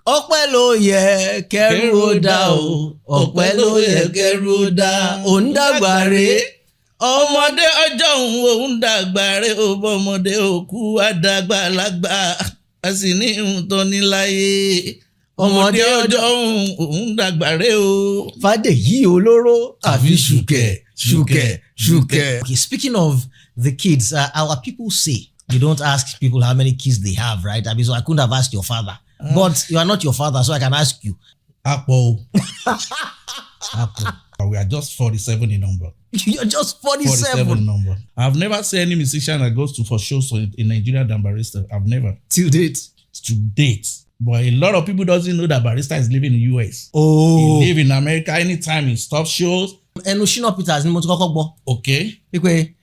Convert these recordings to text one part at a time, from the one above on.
ọpẹ́ ló yẹ kẹ́rù ó dá o, ọpẹ́ ló yẹ kẹ́rù ó dá. Òun dàgbà rè ọmọdé ọjọ́ òun dàgbà rè ọmọdé òkú àdàgbà lágbà a sì ní ìhùntàn níláyé. Ọmọdé ọjọ́ òun dàgbà rè o. Fàdèyí olóró àfi ṣùkẹ̀. Okay, speaking of the kids, our people say you don't ask people how many kids they have, right? I mean, so I couldn't have asked your father. But you are not your father, so I can ask you. Apo. We are just 47 in number. You're just 47 in number. I've never seen any musician that goes for shows in Nigeria than Barrister. I've never. Till date. To date. But a lot of people doesn't know that Barrister is living in the US. Oh. He live in America anytime he stops shows. Shina Peters ni mo ti kọ́kọ́ gbọ́. Okay. Pé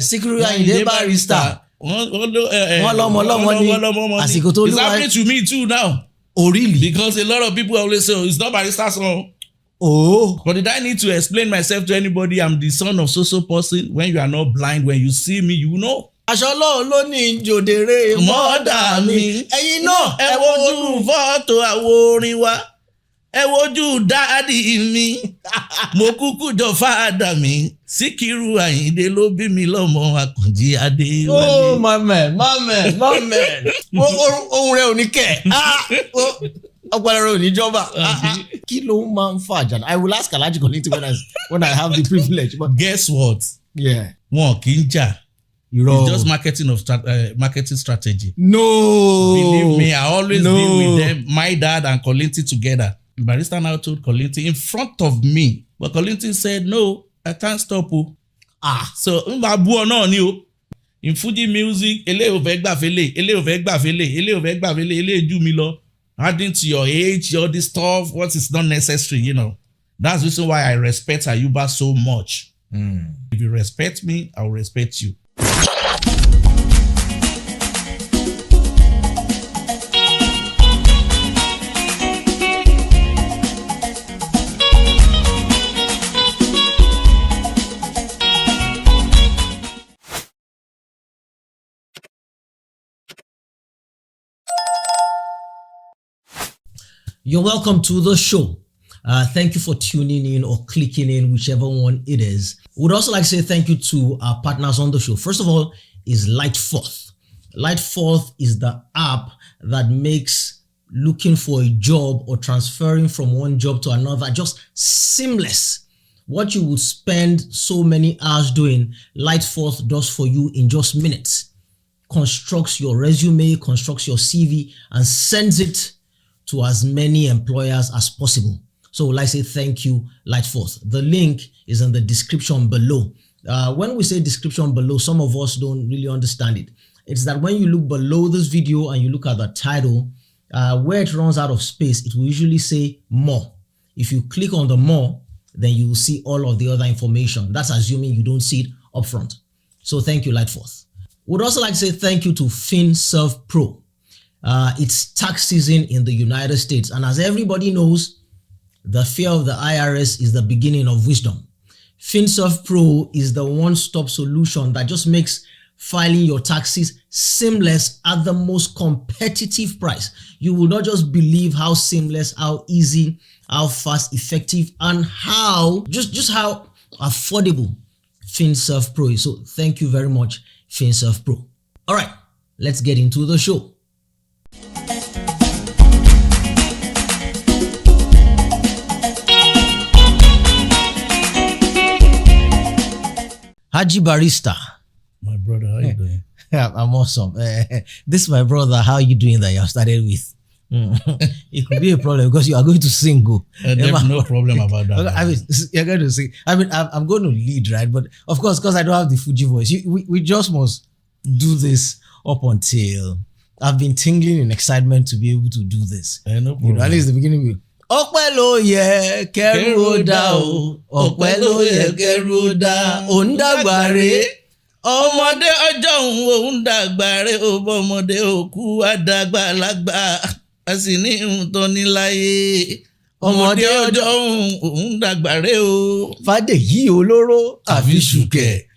Sikiru Ayinde Barrister. Wọ́n lọ́mọ ní àsìkò tó lúwa. It's happening to me too now. Oh really? Because a lot of people always say, it's not Barrister's song. Oh. But did I need to explain myself to anybody? I'm the son of so person. When you are not blind, when you see me, you know. Aṣọ ló ní jòdèrè mọ́dà mi. Ẹ̀yin náà ẹ wojú fọ́tò àwo orin wa. Ẹ wojú dáàdì mi. Mo kúkú jọ fáadà mi. Sikiru Ayinde ló bí mi lọ́mọ Àkànjí Adéwálé. Oh my man. Ohun rẹ̀ ò ní kẹ̀. Ọpọlọ rẹ̀ ò ní jọba. Kí ló máa ń fà jà? I will ask Alhaji Kollington when I have the privilege. But guess what? Yeah. Wọn kì í jà. It's just marketing strategy. No. Believe me, I always be with them. My dad and Kollington together. Barrister now told Kollington in front of me. But Kollington said, no, I can't stop. So, in Fuji music, adding to your age, all this stuff, what is not necessary, you know. That's the reason why I respect Ayuba so much. If you respect me, I will respect you. You're welcome to the show. Thank you for tuning in or clicking in, whichever one it is. Would also like to say thank you to our partners on the show. First of all is Lightforth. Lightforth is the app that makes looking for a job or transferring from one job to another just seamless. What you would spend so many hours doing, Lightforth does for you in just minutes. Constructs your resume, constructs your CV, and sends it to as many employers as possible. So will I say thank you, Lightforth. The link is in the description below. When we say description below, some of us don't really understand it. It's that when you look below this video and you look at the title, where it runs out of space, it will usually say more. If you click on the more, then you will see all of the other information. That's assuming you don't see it up front. So thank you, Lightforth. Would also like to say thank you to FinServe Pro. It's tax season in the United States, and as everybody knows, the fear of the IRS is the beginning of wisdom. FinServe Pro is the one-stop solution that just makes filing your taxes seamless at the most competitive price. You will not just believe how seamless, how easy, how fast, effective, and how just how affordable FinServe Pro is. So thank you very much, FinServe Pro. All right, let's get into the show. Haji Barrister. My brother, how you doing? I'm awesome. This is my brother. How are you doing that you have started with? It could be a problem because you are going to sing. There's no problem about that. I mean, you're going to sing. I mean, I'm going to lead, right? But of course, because I don't have the Fuji voice, we just must do this up until I've been tingling in excitement to be able to do this. No problem. You know, at least the beginning. Ọpẹ́ ló yẹ kẹ́rù ó dá o, ọpẹ́ ló yẹ kẹ́rù ó dá. Òun dàgbà rè ọmọdé ọjọ́ òun dàgbà rè ọmọdé òkú àdàgbà lágbà a sì ní ìhùntàn níláyé. Ọmọdé ọjọ́ òun dàgbà rè o. Fàdèyí olóró àfi ṣùkẹ̀.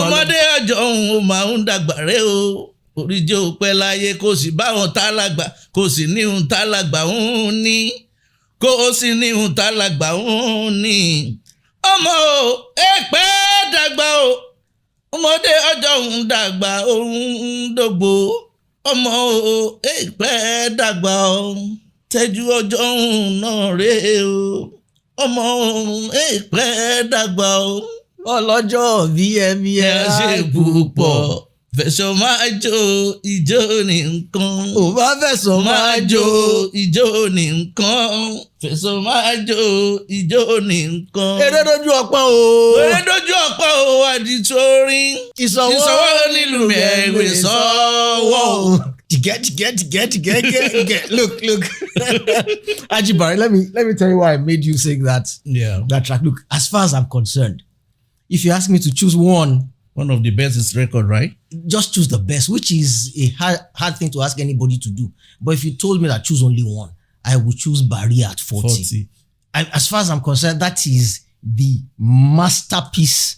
Ọmọdé ọjọ́ òun máa ń dàgbà rè o. Oríjó pẹ́ láyé kò sì báwọn tálágbà kò sì ní ohun tálágbà òun ní. Kò sì ní ohun tálágbà òun ní. Ọmọ o, èpẹ́ dàgbà o. Ọmọdé ọjọ́ òun dàgbà òun dògbò. Ọmọ o, èpẹ́ dàgbà o. Tẹ́jú ọjọ́ òun náà rèé o. Ọmọ o, èpẹ́ dàgbà o. Ọlọ́jọ́ bí ẹ̀mí ẹ̀ ṣe púpọ̀. Fẹ̀sọ̀ máa jó ijó ní nǹkan. ò bá fẹ̀sọ̀ Máa jó ijó ní nǹkan. Fẹ̀sọ̀ máa jó ijó ní nǹkan. eré dojú ọpọ́n o. Eré dojú ọ̀pọ̀ o àdìtorin. Ìsọwọ́ nílùú ẹ̀rẹ̀ sọ́wọ́. Get. Look. Ajibare, let me tell you why I made you sing that track. Look, as far as I'm concerned, if you ask me to choose one of the best is record, right? just choose the best, which is a hard thing to ask anybody to do. But if you told me that choose only one, I would choose Barry at 40. As far as I'm concerned, that is the masterpiece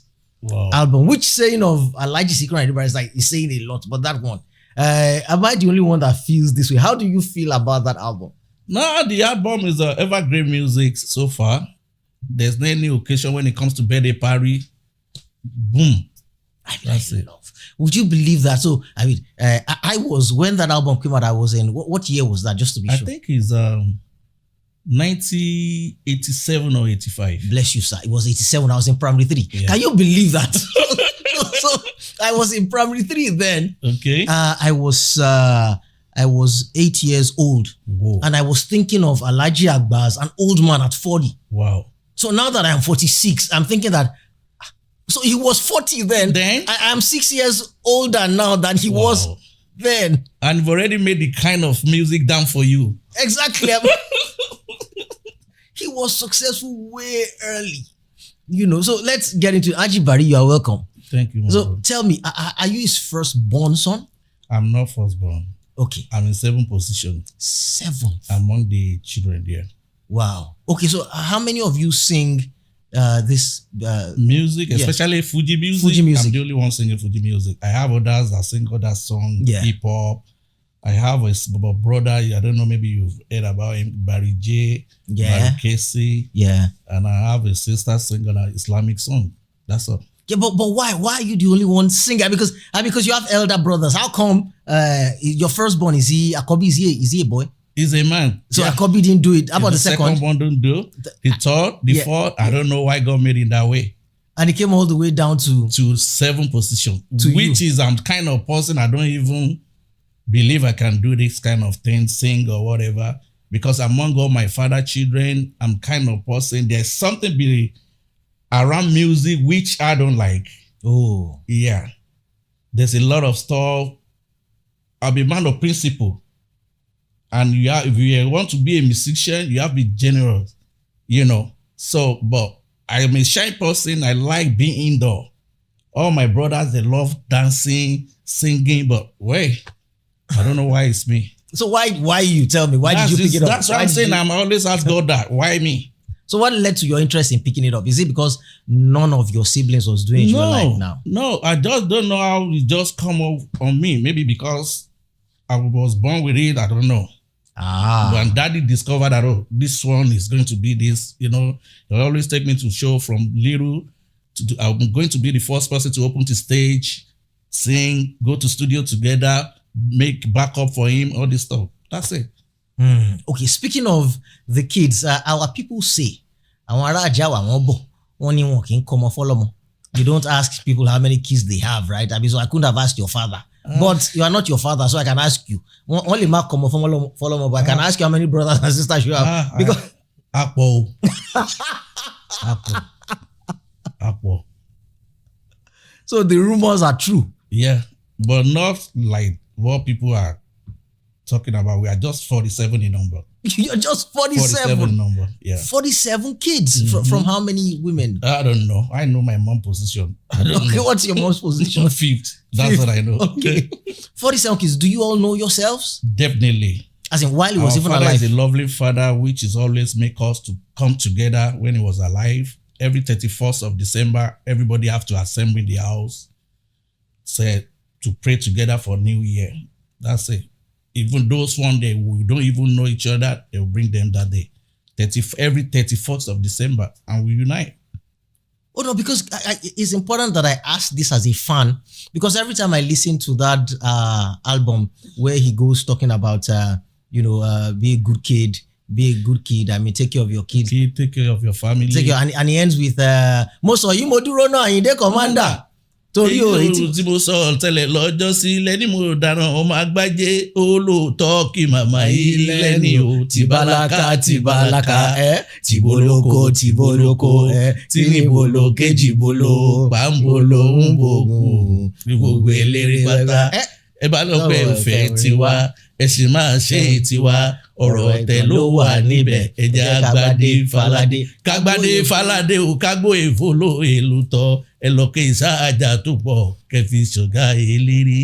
album. Which saying of Alhaji Sikiru Ayinde Barrister is saying a lot, but that one. Am I the only one that feels this way? How do you feel about that album? No, the album is evergreen music so far. There's no any occasion when it comes to birthday party. Boom. That's it. Would you believe that? So, I mean, I was, when that album came out, I was in, what year was that, just to be sure? I think it's 1987 or 85. Bless you, sir. It was 87. I was in primary 3. Yeah. Can you believe that? So, I was in primary 3 then. Okay. I was 8 years old. Whoa. And I was thinking of Alhaji Agba as an old man at 40. Wow. So now that I'm 46, I'm thinking that, so he was 40 then. I'm 6 years older now than he was then. And you've already made the kind of music down for you. Exactly. He was successful way early. So let's get into it. Ajibare, you are welcome. Thank you. So tell me, are you his firstborn son? I'm not firstborn. Okay. I'm in 7th position. 7th? Among the children there. Wow. Okay, so how many of you sing this music, especially Fuji music? Fuji music. I'm the only one singing Fuji music. I have others that sing other songs, hip hop. I have a brother, I don't know, maybe you've heard about him, Barry J, Barry Casey. Yeah. And I have a sister singing an Islamic song. That's all. Yeah, but why? Why are you the only one singer? Because you have elder brothers. How come your firstborn, is he Akobi? Is he a boy? He's a man. So Akobi didn't do it. How about the second? The second one didn't do. The third, the fourth, I don't know why God made it that way. And he came all the way down to 7th position. Which is, I'm kind of person, I don't even believe I can do this kind of thing, sing or whatever. Because among all my father children, I'm kind of person, there's something around music which I don't like. Oh. Yeah. There's a lot of stuff. I'll be a man of principle. And if you want to be a musician, you have to be generous, So, but I'm a shy person. I like being indoor. All my brothers, they love dancing, singing, but wait, I don't know why it's me. So why you tell me? Why did you pick it up? That's what I'm saying. I'm always ask God that. Why me? So what led to your interest in picking it up? Is it because none of your siblings was doing it you like now? No, I just don't know how it just come up on me. Maybe because I was born with it. I don't know. When daddy discovered that, this one is going to be this, they always take me to show from little to I'm going to be the first person to open the stage, sing, go to studio together, make backup for him, all this stuff. That's it. Okay, speaking of the kids, our people say, you don't ask people how many kids they have, right? I mean, so I couldn't have asked your father. But you are not your father, so I can ask you. Only Mark come follow me, but I can ask you how many brothers and sisters you have. Because Apple. So the rumors are true. Yeah, but not like what people are talking about. We are just 47 in number. You're just 47. 47 number. Yeah. 47 kids from how many women? I don't know. I know my mom's position. Okay, what's your mom's position? 5th. That's what I know. Okay. 47 kids. Do you all know yourselves? Definitely. As in while he was even alive. Our father is a lovely father, which is always make us to come together when he was alive. Every 31st of December, everybody have to assemble in the house. Say, to pray together for New Year. That's it. Even those one day we don't even know each other, they'll bring them that day. Every 31st of December, and we unite. Oh no, because it's important that I ask this as a fan, because every time I listen to that album where he goes talking about be a good kid, I mean, take care of your kids, take care of your family, and he ends with most of you moduro no Ayinde commander. Torí tí mo sọ tẹ́lẹ̀ lọ́jọ́ sí lẹ́ni mo dáná ọmọ àgbájé olóòótọ́ kí màmá yìí lẹ́ni o tìbálaka tìbólókó tìrìbóló kejìbóló pàmbóló ń bògùn gbogbo eléré pátá ẹ bá lọ pé ìfẹ́ tiwa ẹ sì máa ṣe tiwa ọ̀rọ̀ ọ̀tẹ̀ ló wà níbẹ̀ ẹ̀jẹ̀ kágbádé faládé o kágbó èfóló èlùtọ́ ẹlọ́kẹ́ ìsáàjà tó pọ̀ kẹfì ṣọ̀gá eléré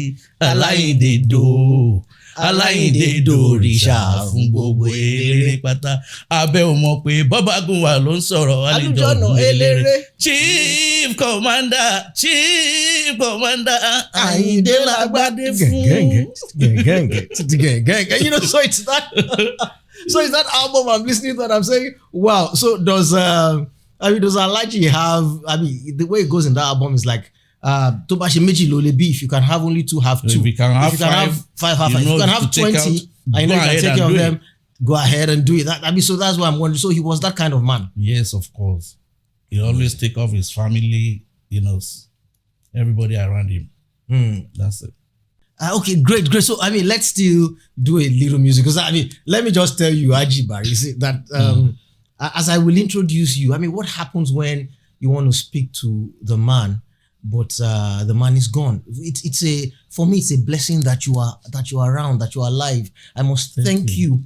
Aláyìndé dòrìṣà fún gbogbo eléré pátá abẹ́ ò mọ̀ pé bọ́bágùn wà ló ń sọ̀rọ̀ àlejò eléré Chief Commander Ayinde lágbádé fún. You know, so it's that album I'm listening to and I'm saying, wow. So does Alhaji have, the way it goes in that album is like, tó bá ṣe méjì ló lè bí, if you can have only two, have two. If you can have five, if you can have 20, and you know you can take care of them, go ahead and do it. So that's why I'm wondering. So he was that kind of man. Yes, of course. He always take off his family, everybody around him. That's it. Okay, great. So, let's still do a little music. Because, let me just tell you, Aji Barry, that as I will introduce you, what happens when you want to speak to the man, but the man is gone? For me, it's a blessing that you are around, that you are alive. I must thank you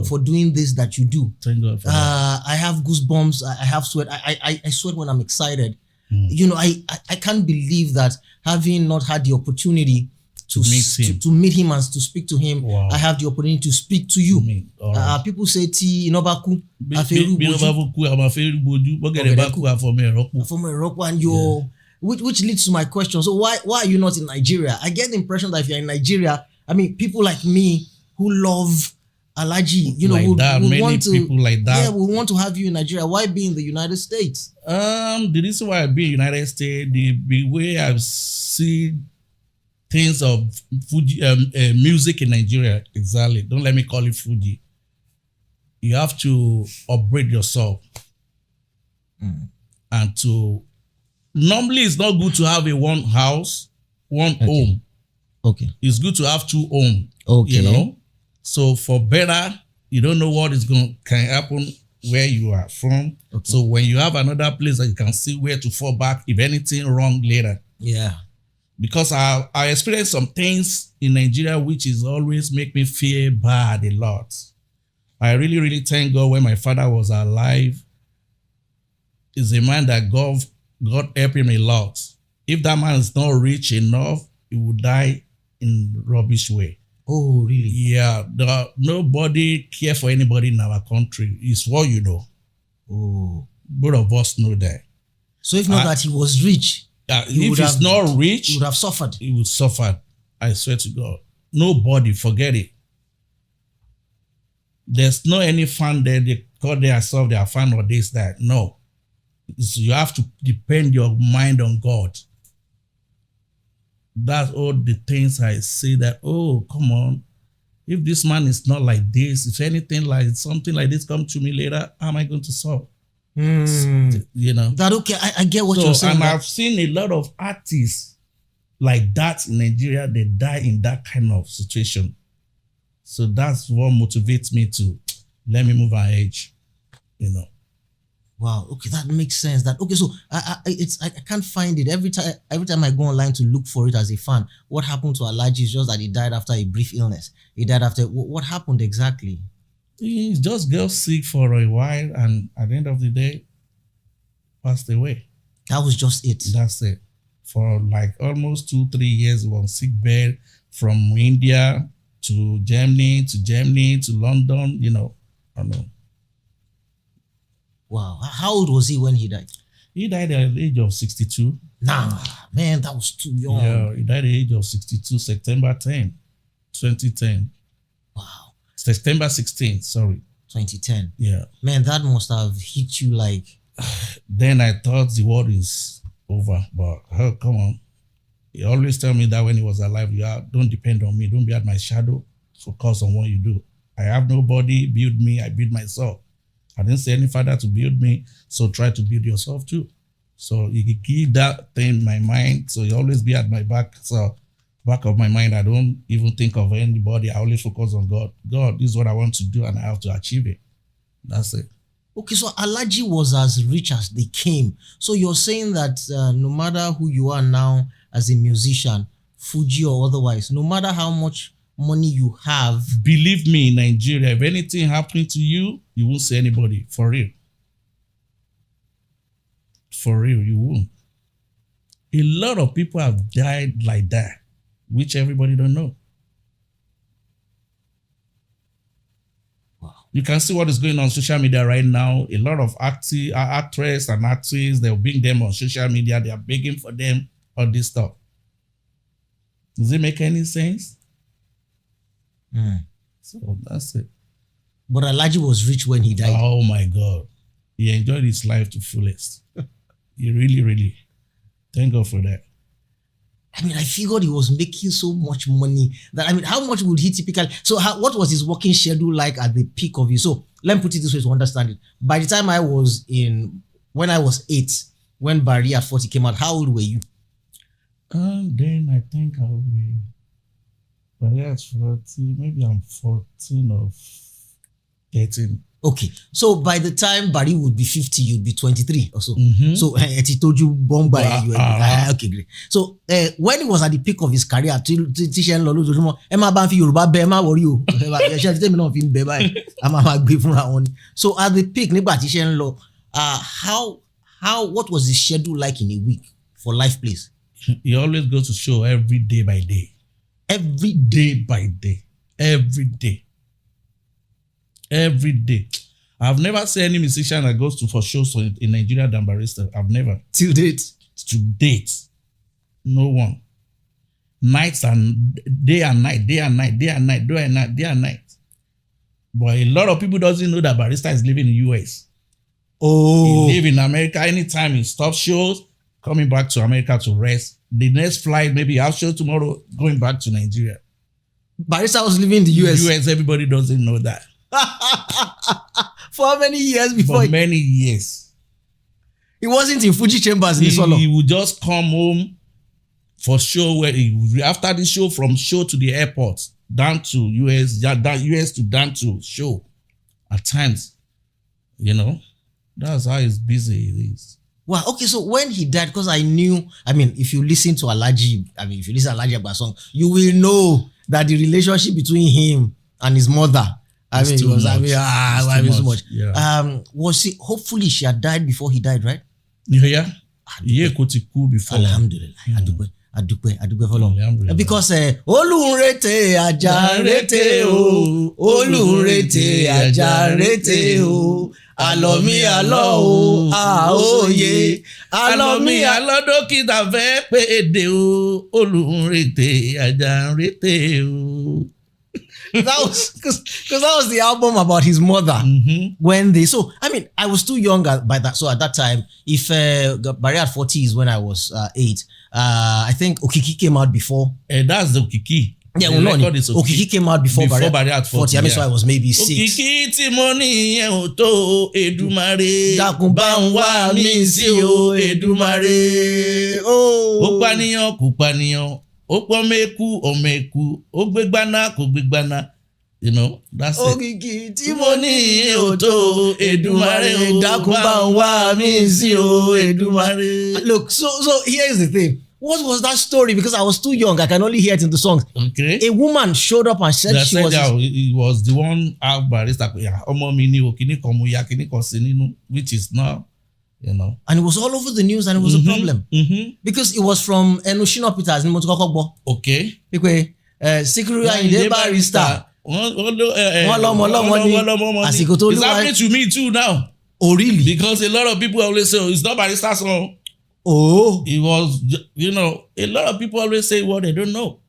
for doing this that you do. Thank God for that. I have goosebumps. I have sweat. I sweat when I'm excited. I can't believe that, having not had the opportunity to meet him and to speak to him, wow. I have the opportunity to speak to you. Right. People say ti inobaku and which leads to my question. So why are you not in Nigeria? I get the impression that if you're in Nigeria, people like me who love Alhaji, would want to, people like that. Yeah, we want to have you in Nigeria. Why be in the United States? The reason why I be in the United States, the way I see things of Fuji music in Nigeria, exactly. Don't let me call it Fuji. You have to upgrade yourself, and to normally it's not good to have one house, one home. Okay, it's good to have two homes. Okay, so for better, you don't know what can happen where you are from. Okay. So when you have another place that you can see where to fall back if anything wrong later. Yeah. Because I experienced some things in Nigeria which is always make me feel bad a lot. I really, really thank God when my father was alive. He's a man that God helped him a lot. If that man is not rich enough, he would die in rubbish way. Oh, really? Yeah. Nobody care for anybody in our country. It's what you know. Oh. Both of us know that. So if not that he was rich, if he's not rich, he would have suffered. He would suffer. I swear to God. Nobody, forget it. There's no any fan there. They call themselves their fan or this, that. No. So you have to depend your mind on God. That's all the things I say that, oh, come on. If this man is not like this, if anything like something like this come to me later, how am I going to solve? That okay, I get what you're saying. And I've seen a lot of artists like that in Nigeria, they die in that kind of situation. So that's what motivates me to let me move an age, Wow. Okay, that makes sense. So I can't find it every time I go online to look for it as a fan. What happened to Alhaji is just that he died after a brief illness. He died after what happened exactly? He just got sick for a while, and at the end of the day, passed away. That was just it. That's it. For like almost 2-3 years, he was on sick bed from India to Germany to London. I don't know. Wow. How old was he when he died? He died at the age of 62. Nah, man, that was too young. Yeah, he died at the age of 62, September 10, 2010. Wow. September 16, sorry. 2010. Yeah. Man, that must have hit you like... Then I thought the world is over, but hell, come on. He always tell me that when he was alive, don't depend on me. Don't be at my shadow. Focus on what you do. I have nobody build me. I build myself. I didn't say any father to build me, so try to build yourself too. So you keep that thing in my mind. So you always be at my back. So back of my mind, I don't even think of anybody. I only focus on God. God, this is what I want to do, and I have to achieve it. That's it. Okay, so Alhaji was as rich as they came. So you're saying that no matter who you are now as a musician, Fuji or otherwise, no matter how much money you have... Believe me, in Nigeria, if anything happening to you, you won't see anybody. For real. For real, you won't. A lot of people have died like that, which everybody don't know. Wow. You can see what is going on social media right now. A lot of actresses and actors, they'll bring them on social media. They are begging for them, all this stuff. Does it make any sense? So that's it. But Alhaji was rich when he died. Oh my God. He enjoyed his life to fullest. He really, really. Thank God for that. I mean, I figured he was making so much money that, I mean, how much would he typically... So what was his working schedule like at the peak of it? So let me put it this way to understand it. By the time when I was 8, when Barrister at 40 came out, how old were you? Then I think I'll be... But yeah, it's 40, maybe I'm 14 or 13. Okay, so by the time Barry would be 50, you'd be 23 or so. Mm-hmm. So he told you born by okay, great. So when he was at the peak of his career, teaching so at the peak, what was the schedule like in a week for Life Place? He always goes to show every day by day. Every day by day. Every day. Every day. I've never seen any musician that goes for shows in Nigeria than Barrister. I've never. Till date? To date. No one. Nights and day and night, day and night, day and night, day and night, day and night. But a lot of people doesn't know that Barrister is living in the US. Oh. He live in America. Anytime he stops shows, coming back to America to rest. The next flight, maybe I'll show tomorrow, going back to Nigeria. Barrister was living in the US. US, everybody doesn't know that. For how many years before? For many years. He wasn't in Fuji Chambers in Solo. He would just come home for show after the show, from show to the airport, down to US to down to show. At times, that's how he's busy he is. Wow. Okay. So when he died, because I knew, if you listen to Alhaji, if you listen to Alhaji Agba's song, you will know that the relationship between him and his mother, so much. Yeah. Hopefully she had died before he died, right? Yeah. Yeah, before. Alhamdulillah. Adúpẹ́. Because Olúnrètè Àjànrètè o, Olúnrètè Àjànrètè o, àlọ́ mi àlọ́ o, àóyè, àlọ́ mi àlọ́ dókítà fẹ́ pèdè o, Olúnrètè Àjànrètè o. That was because that was the album about his mother. Mm-hmm. When I was too young by that. So at that time, if Barrister at 40 is when I was 8. I think Okiki came out before. That's the Okiki. Yeah, Okiki came out before Barrister at 40. So I was maybe 6. Okiki ti mo ni yen o to Èdùmàrè. Dákun bá ń wá mi sí o Èdùmàrè. Ó pànìyàn kò pànìyàn. Ó pọ́n mẹ́kú ọmọ ẹ̀kú. Ó gbégbáná kò gbégbáná. That's it. Okiki tí mo ní ò tó Èdùmàrè. Dákun bá ń wá mi sí o Èdùmàrè. Look, so here's the thing. What was that story? Because I was too young. I can only hear it in the songs. Okay. A woman showed up and said he was the one out Barrister. Ọmọ mi ni o kini kan mo ya kini kan sí nínú, which is now, And it was all over the news, and it was a problem. Mm-hmm. Because it was from Shina Peters in Motukokogbo. Okay. Because Sikiru Ayinde Barrister. It's happening to me too now. Oh, really? Because a lot of people always say, oh, it's not Barrister song. Oh. It was, a lot of people always say what they don't know.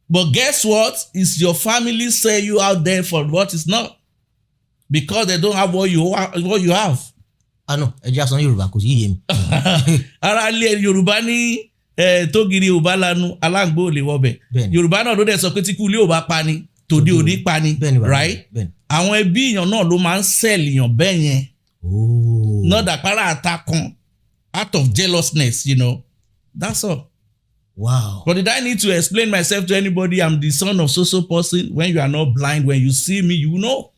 But guess what? It's your family say you out there for what is not. Because they don't have what you have. I know. Ẹ jẹ́ sọ Yorùbá kò sí yé mi. Ara ilé Yorùbá ní tó giri ò bá lanu aláǹgbó ò lè wọbẹ̀. Yorùbá náà ló dẹ̀ sọ pé tí kú ilé ò bá pani tòde òní pani, right? Àwọn ẹbí èèyàn náà ló máa ń sell èèyàn bẹ́ẹ̀ yẹn. Not àpárá àtakàn out of jealousness, That's all. Wow. But did I need to explain myself to anybody? I'm the son of so person. When you are not blind, when you see me, you know.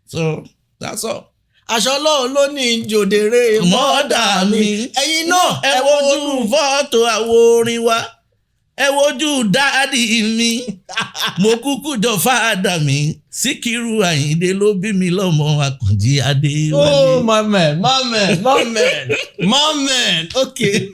So that's all. Aṣọ ló ní jòdèrè mọ́dà mi. Ẹ̀yin náà ẹ wojú fọ́tò àwo orin wa. Ẹ wojú dáàdì mi. Mo kúkú jọ fáadà mi. Sikiru Ayinde ló bí mi lọ́mọ Àkànjí Adéwálé. Oh, my man. Okay.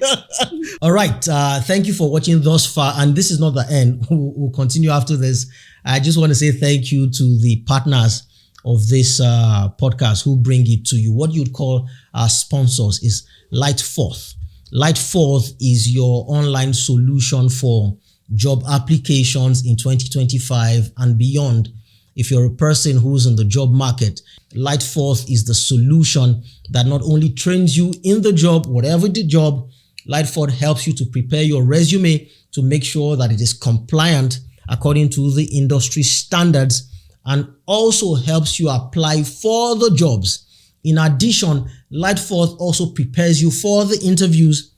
All right. Thank you for watching thus far. And this is not the end. We'll continue after this. I just want to say thank you to the partners of this podcast who bring it to you. What you'd call our sponsors is Lightforth. Lightforth is your online solution for job applications in 2025 and beyond. If you're a person who's in the job market, Lightforth is the solution that not only trains you in the job, whatever the job, Lightforth helps you to prepare your resume to make sure that it is compliant according to the industry standards, and also helps you apply for the jobs. In addition, Lightforth also prepares you for the interviews,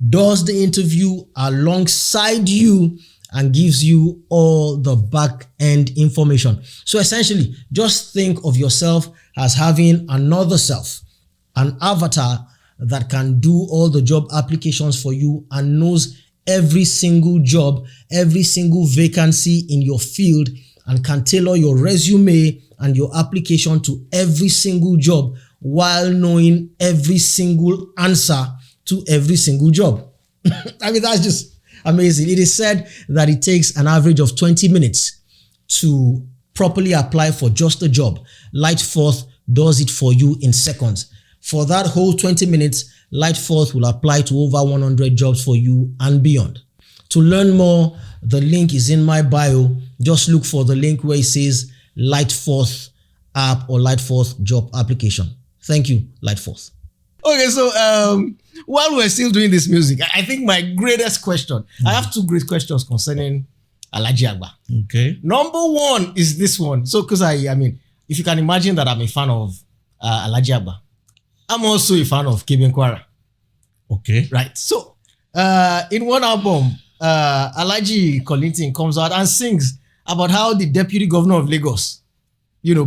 does the interview alongside you, and gives you all the back-end information. So essentially, just think of yourself as having another self, an avatar that can do all the job applications for you and knows every single job, every single vacancy in your field, and can tailor your resume and your application to every single job while knowing every single answer to every single job. I mean, that's just amazing. It is said that it takes an average of 20 minutes to properly apply for just a job. Lightforth does it for you in seconds. For that whole 20 minutes, Lightforth will apply to over 100 jobs for you and beyond. To learn more, the link is in my bio. Just look for the link where it says Lightforth app or Lightforth job application. Thank you, Lightforth. Okay, so while we're still doing this music, I think my greatest question, I have two great questions concerning Alhaji Agba. Okay. Number one is this one. So, because I mean, if you can imagine that I'm a fan of Alhaji Agba, I'm also a fan of Kebin Kwara. Okay. Right. So, in one album, Alhaji Kollington comes out and sings about how the deputy governor of Lagos,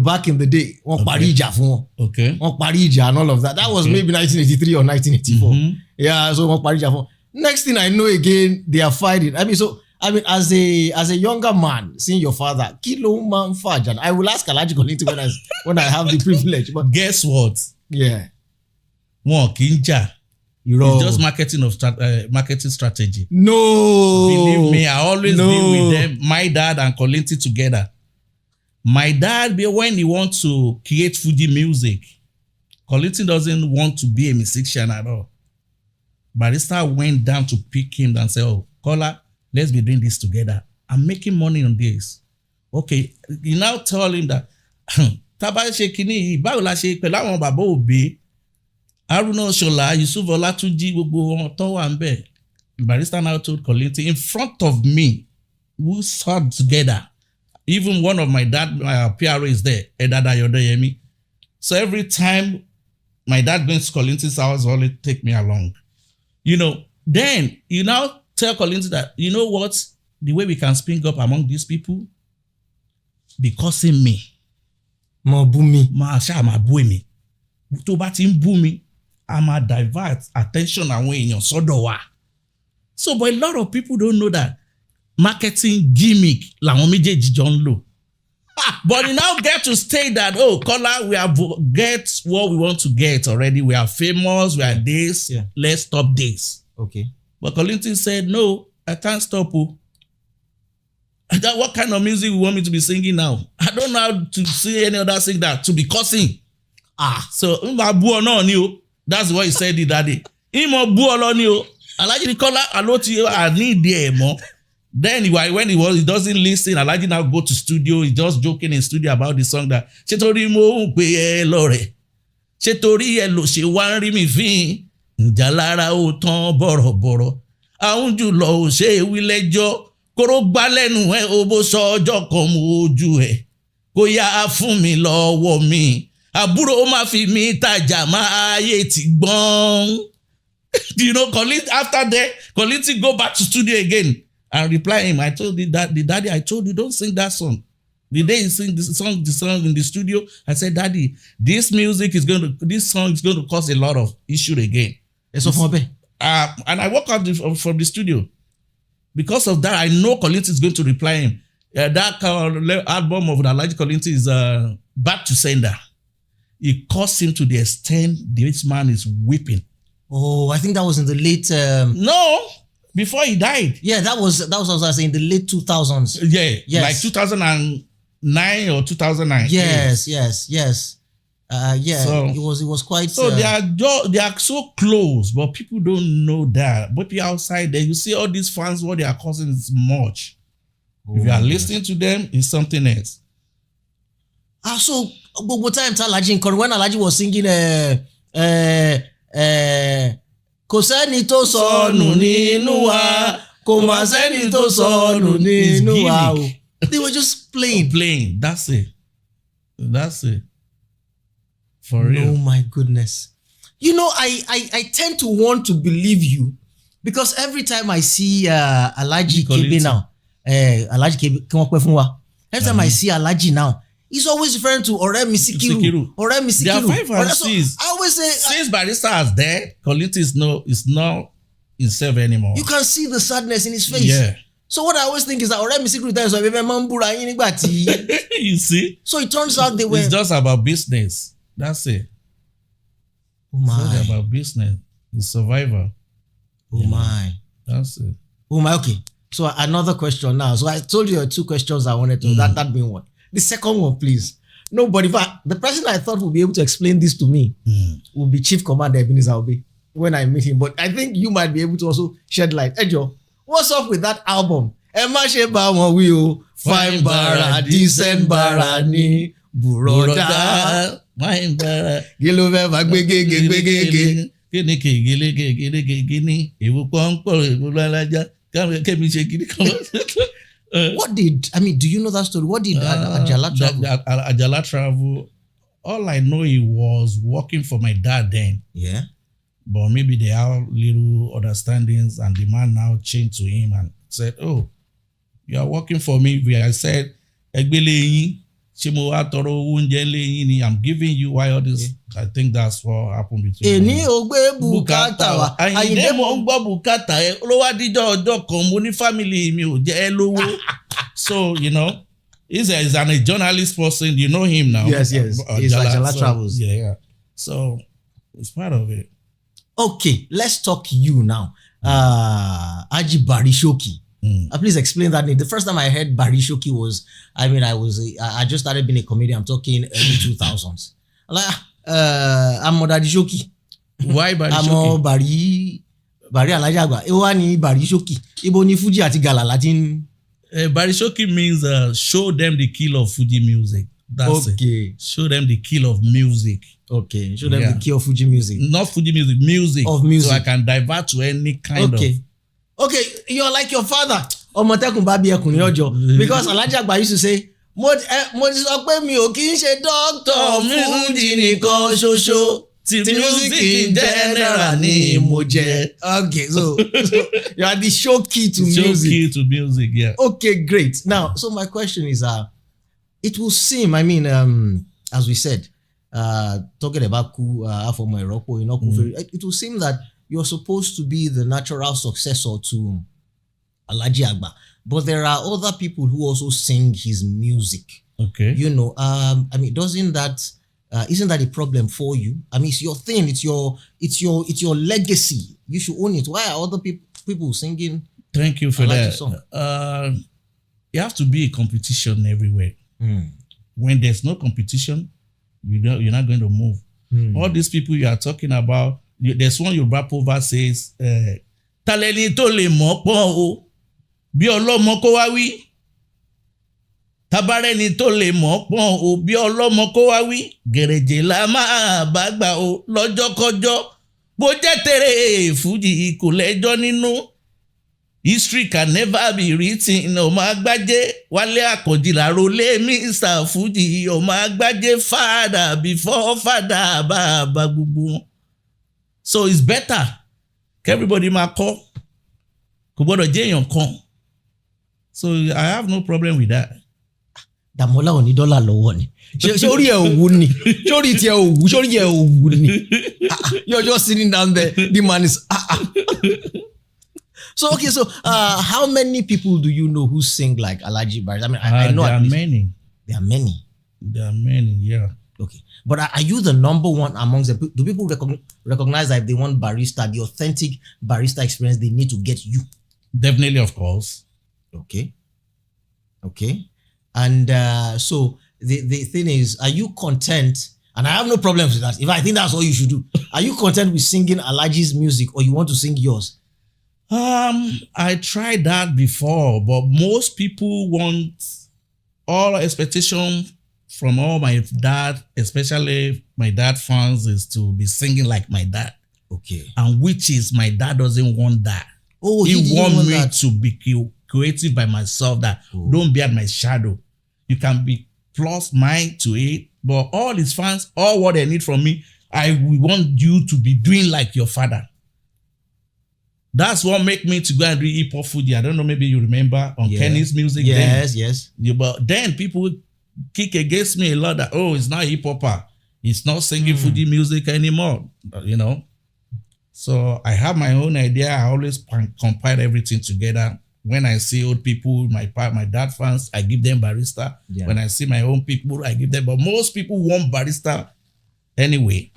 back in the day, wọ́n parí ìjà fún wọn. Okay. Wọ́n parí ìjà and all of that. That was maybe 1983 or 1984. Mm-hmm. Yeah, so wọ́n parí ìjà fún wọn. Next thing I know again, they are fighting. As a younger man, seeing your father, kí ló máa ń fà jà? I will ask Alhaji Kollington when I have the privilege. But guess what? Yeah. Wọn kì í jà. It's just marketing strategy. No. Believe me, I always deal with them, my dad and Kollington together. My dad, when he wants to create Fuji music, Kollington doesn't want to be a musician at all. Barrister went down to pick him and said, oh, Kola, let's be doing this together. I'm making money on this. Okay, you now tell him that, Taba ṣe kíní, báwo la ṣe pẹ̀lú àwọn bàbá òbí, Haruna Shola, Yusuf Olatunji, gbogbo wọn tó wà ńbẹ̀. Barrister now told Kollington in front of me, we sat together. Even one of my dad, my PRO is there, Edada Yodeyemi. So every time my dad goes to Kollington's house, always take me along. Then you now tell Kollington that, you know what? The way we can spring up among these people, because in me. Ma bú mi. Ma bú mi. Tó bá ti ń bú mi, I'ma divert attention àwọn èèyàn sọ́dọ̀ wa. So, but a lot of people don't know that marketing gimmick làwọn méjèèjì jọ ń lò. But you now get to state that, oh, Kola, we have get what we want to get already. We are famous, we are this, let's stop this. Okay. But Kollington said, no, I can't stop. What kind of music you want me to be singing now? I don't know how to see any other thing that to be cursing. So that's what he said the daddy. Alhaji Kola Aloti, I need there more. Then when he doesn't listen, Alhaji now go to studio. He's just joking in studio about the song that Chetori mo pe lore. Chetori elo se wan ri mi fin. Njalara o tan boro. Ahun julo o se wi lejo. Koro gba lenu e o bo so ojo kan mo oju e. Ko ya fun mi lọ́wọ́ mi. Àbúrò ma fi mi tajà ma ayé ti gbọ́n. After that, Kolinti go back to studio again and reply him. I told the daddy, I told you don't sing that song. The day he sing the song in the studio, I said, Daddy, this song is going to cause a lot of issue again. And I walk out from the studio. Because of that, I know Kolinti is going to reply him. That album of Alhaji Kolinti is Back to Sender. It caused him to the extent this man is weeping. Oh, I think that was in the late... No, before he died. Yeah, that was what I was saying, the late 2000s. Yeah, yes. Like 2009 or 2009. Yes. Yeah, so, it was quite... So they are so close, but people don't know that. But people outside there, you see all these fans, what they are causing is much. If you are listening to them, it's something else. So, what time Alhaji when Alhaji was singing kò sẹ́ni tó sọnù nínú wa kò má sẹ́ni tó sọnù nínú wa o. They were just playing. That's it for real. Oh my goodness. I tend to want to believe you because every time I see Alhaji Kebe now, Alhaji Kebe kí wọ́n pẹ́ fún wa. Every time I see Alhaji now, he's always referring to Ọ̀rẹ́ mi Sikiru. Ọ̀rẹ́ mi Sikiru. There are 5 and 6. I always say... Since Barrister is there, Kolinti is not himself anymore. You can see the sadness in his face. Yeah. So what I always think is that Ọ̀rẹ́ mi Sikiru times where man búra yín nígbà tí... You see? So it turns out they were... It's just about business. That's it. Oh my. It's just about business. It's survival. Oh my. That's it. Oh my, okay. So another question now. So I told you 2 questions I wanted to... That being one. The second one, please. Nobody, the person I thought would be able to explain this to me would be Chief Commander Ebenezer Obey when I meet him. But I think you might be able to also shed light. Ejo, what's up with that album? Fine bara, decent bara ni, buroda. Fine bara. Gilo veva gbegege. Gini. Ewu konko, ewu lalaja. Kemi shekini kama. Do you know that story? What did Ajala travel? Ajala travel, all I know, he was working for my dad then. Yeah. But maybe they have little understandings and the man now changed to him and said, oh, you are working for me. I said, I'm giving you why all this. I think that's what happened between them. Ayinde mo ngbo bùkátà ẹ ló wá díjọ́ ọjọ́ kan mo ní family mi ò jẹ́ lówó. So, he's a journalist person. You know him now. Yes. He's Ajala Travels. Yeah. So, it's part of it. Okay, let's talk you now. Aji Showkey. Please explain that name. The first time I heard Showkey was, I just started being a comedian. I'm talking early 2000s. I'm Showkey. Why Showkey? Barry Alhaji Agba. Ewa ni Showkey. Ibo ni Fuji àti Gala Latin. Showkey means show them the kill of Fuji music. That's it. Show them the kill of music. Okay. Show them the kill of Fuji music. Not Fuji music, music. Of music. So I can divert to any kind of. Okay, you're like your father. Ọmọtẹ́kùn bá bí ẹkùn ní ọjọ́. Because Alhaji Agba used to say, mo ti sọ pé mi ò kí ń ṣe doctor Fuji nìkan ṣoṣo. Ti music in general ni mo jẹ. Okay, so you are the Showkey to music. Showkey to music, yeah. Okay, great. Now, so my question is, it will seem, as we said, talking about Afomo Eropo, it will seem that you're supposed to be the natural successor to Alhaji Agba, but there are other people who also sing his music. Okay. Isn't that a problem for you? It's your thing. It's your legacy. You should own it. Why are other people singing? Thank you for Alhaji that. Song? you have to be a competition everywhere. When there's no competition, you're not going to move. All these people you are talking about, there's one Yoruba proverb says, taleni to le mo pon o, bi olomo ko wa wi. Tabareni to le mo pon o, bi olomo ko wa wi. Gereje la ma bagba o, lọ́jọ́ kọjọ́. Bó jẹ́ tere Fuji kò lẹ́jọ́ nínú. History can never be written. Ọmọ Agbájé Wálé Àkànjìlá rolé Mr. Fuji. Ọmọ Agbájé father before father bàbá gbogbo. So it's better. Everybody máa kọ́. Kò gbọ́dọ̀ jẹ́ èèyàn kan. So I have no problem with that. Dàmọ́lá ò ní dọ́là lọ́wọ́ ni. Ṣé orí ẹ̀ òwú ni? Ṣé orí tiẹ̀ òwú? Ṣé orí ẹ̀ òwú ni? You're just sitting down there. The man is So okay, so how many people do you know who sing like Alhaji Barrister? I mean, I know there are many. There are many. There are many, yeah. Okay, but are you the number one amongst them? Do people recognize that if they want Barrister, the authentic Barrister experience, they need to get you? Definitely, of course. Okay. And so the thing is, are you content? And I have no problems with that. If I think that's all you should do, are you content with singing Alhaji's music, or you want to sing yours? I tried that before, but most people want all expectation from all my dad, especially my dad fans, is to be singing like my dad. Okay. And which is my dad doesn't want that. Oh, he want me to be creative by myself. That don't be at my shadow. You can be plus mine to it, but all his fans, all what they need from me, I want you to be doing like your father. That's what make me to go and do hip hop Fuji. I don't know, maybe you remember on Kenny's music. Yes. Yeah, but then people kick against me a lot that, oh, it's not hip hopper. It's not singing Fuji music anymore, you know. So I have my own idea. I always compile everything together. When I see old people, my dad fans, I give them Barrister. Yeah. When I see my own people, I give them. But most people want Barrister anyway.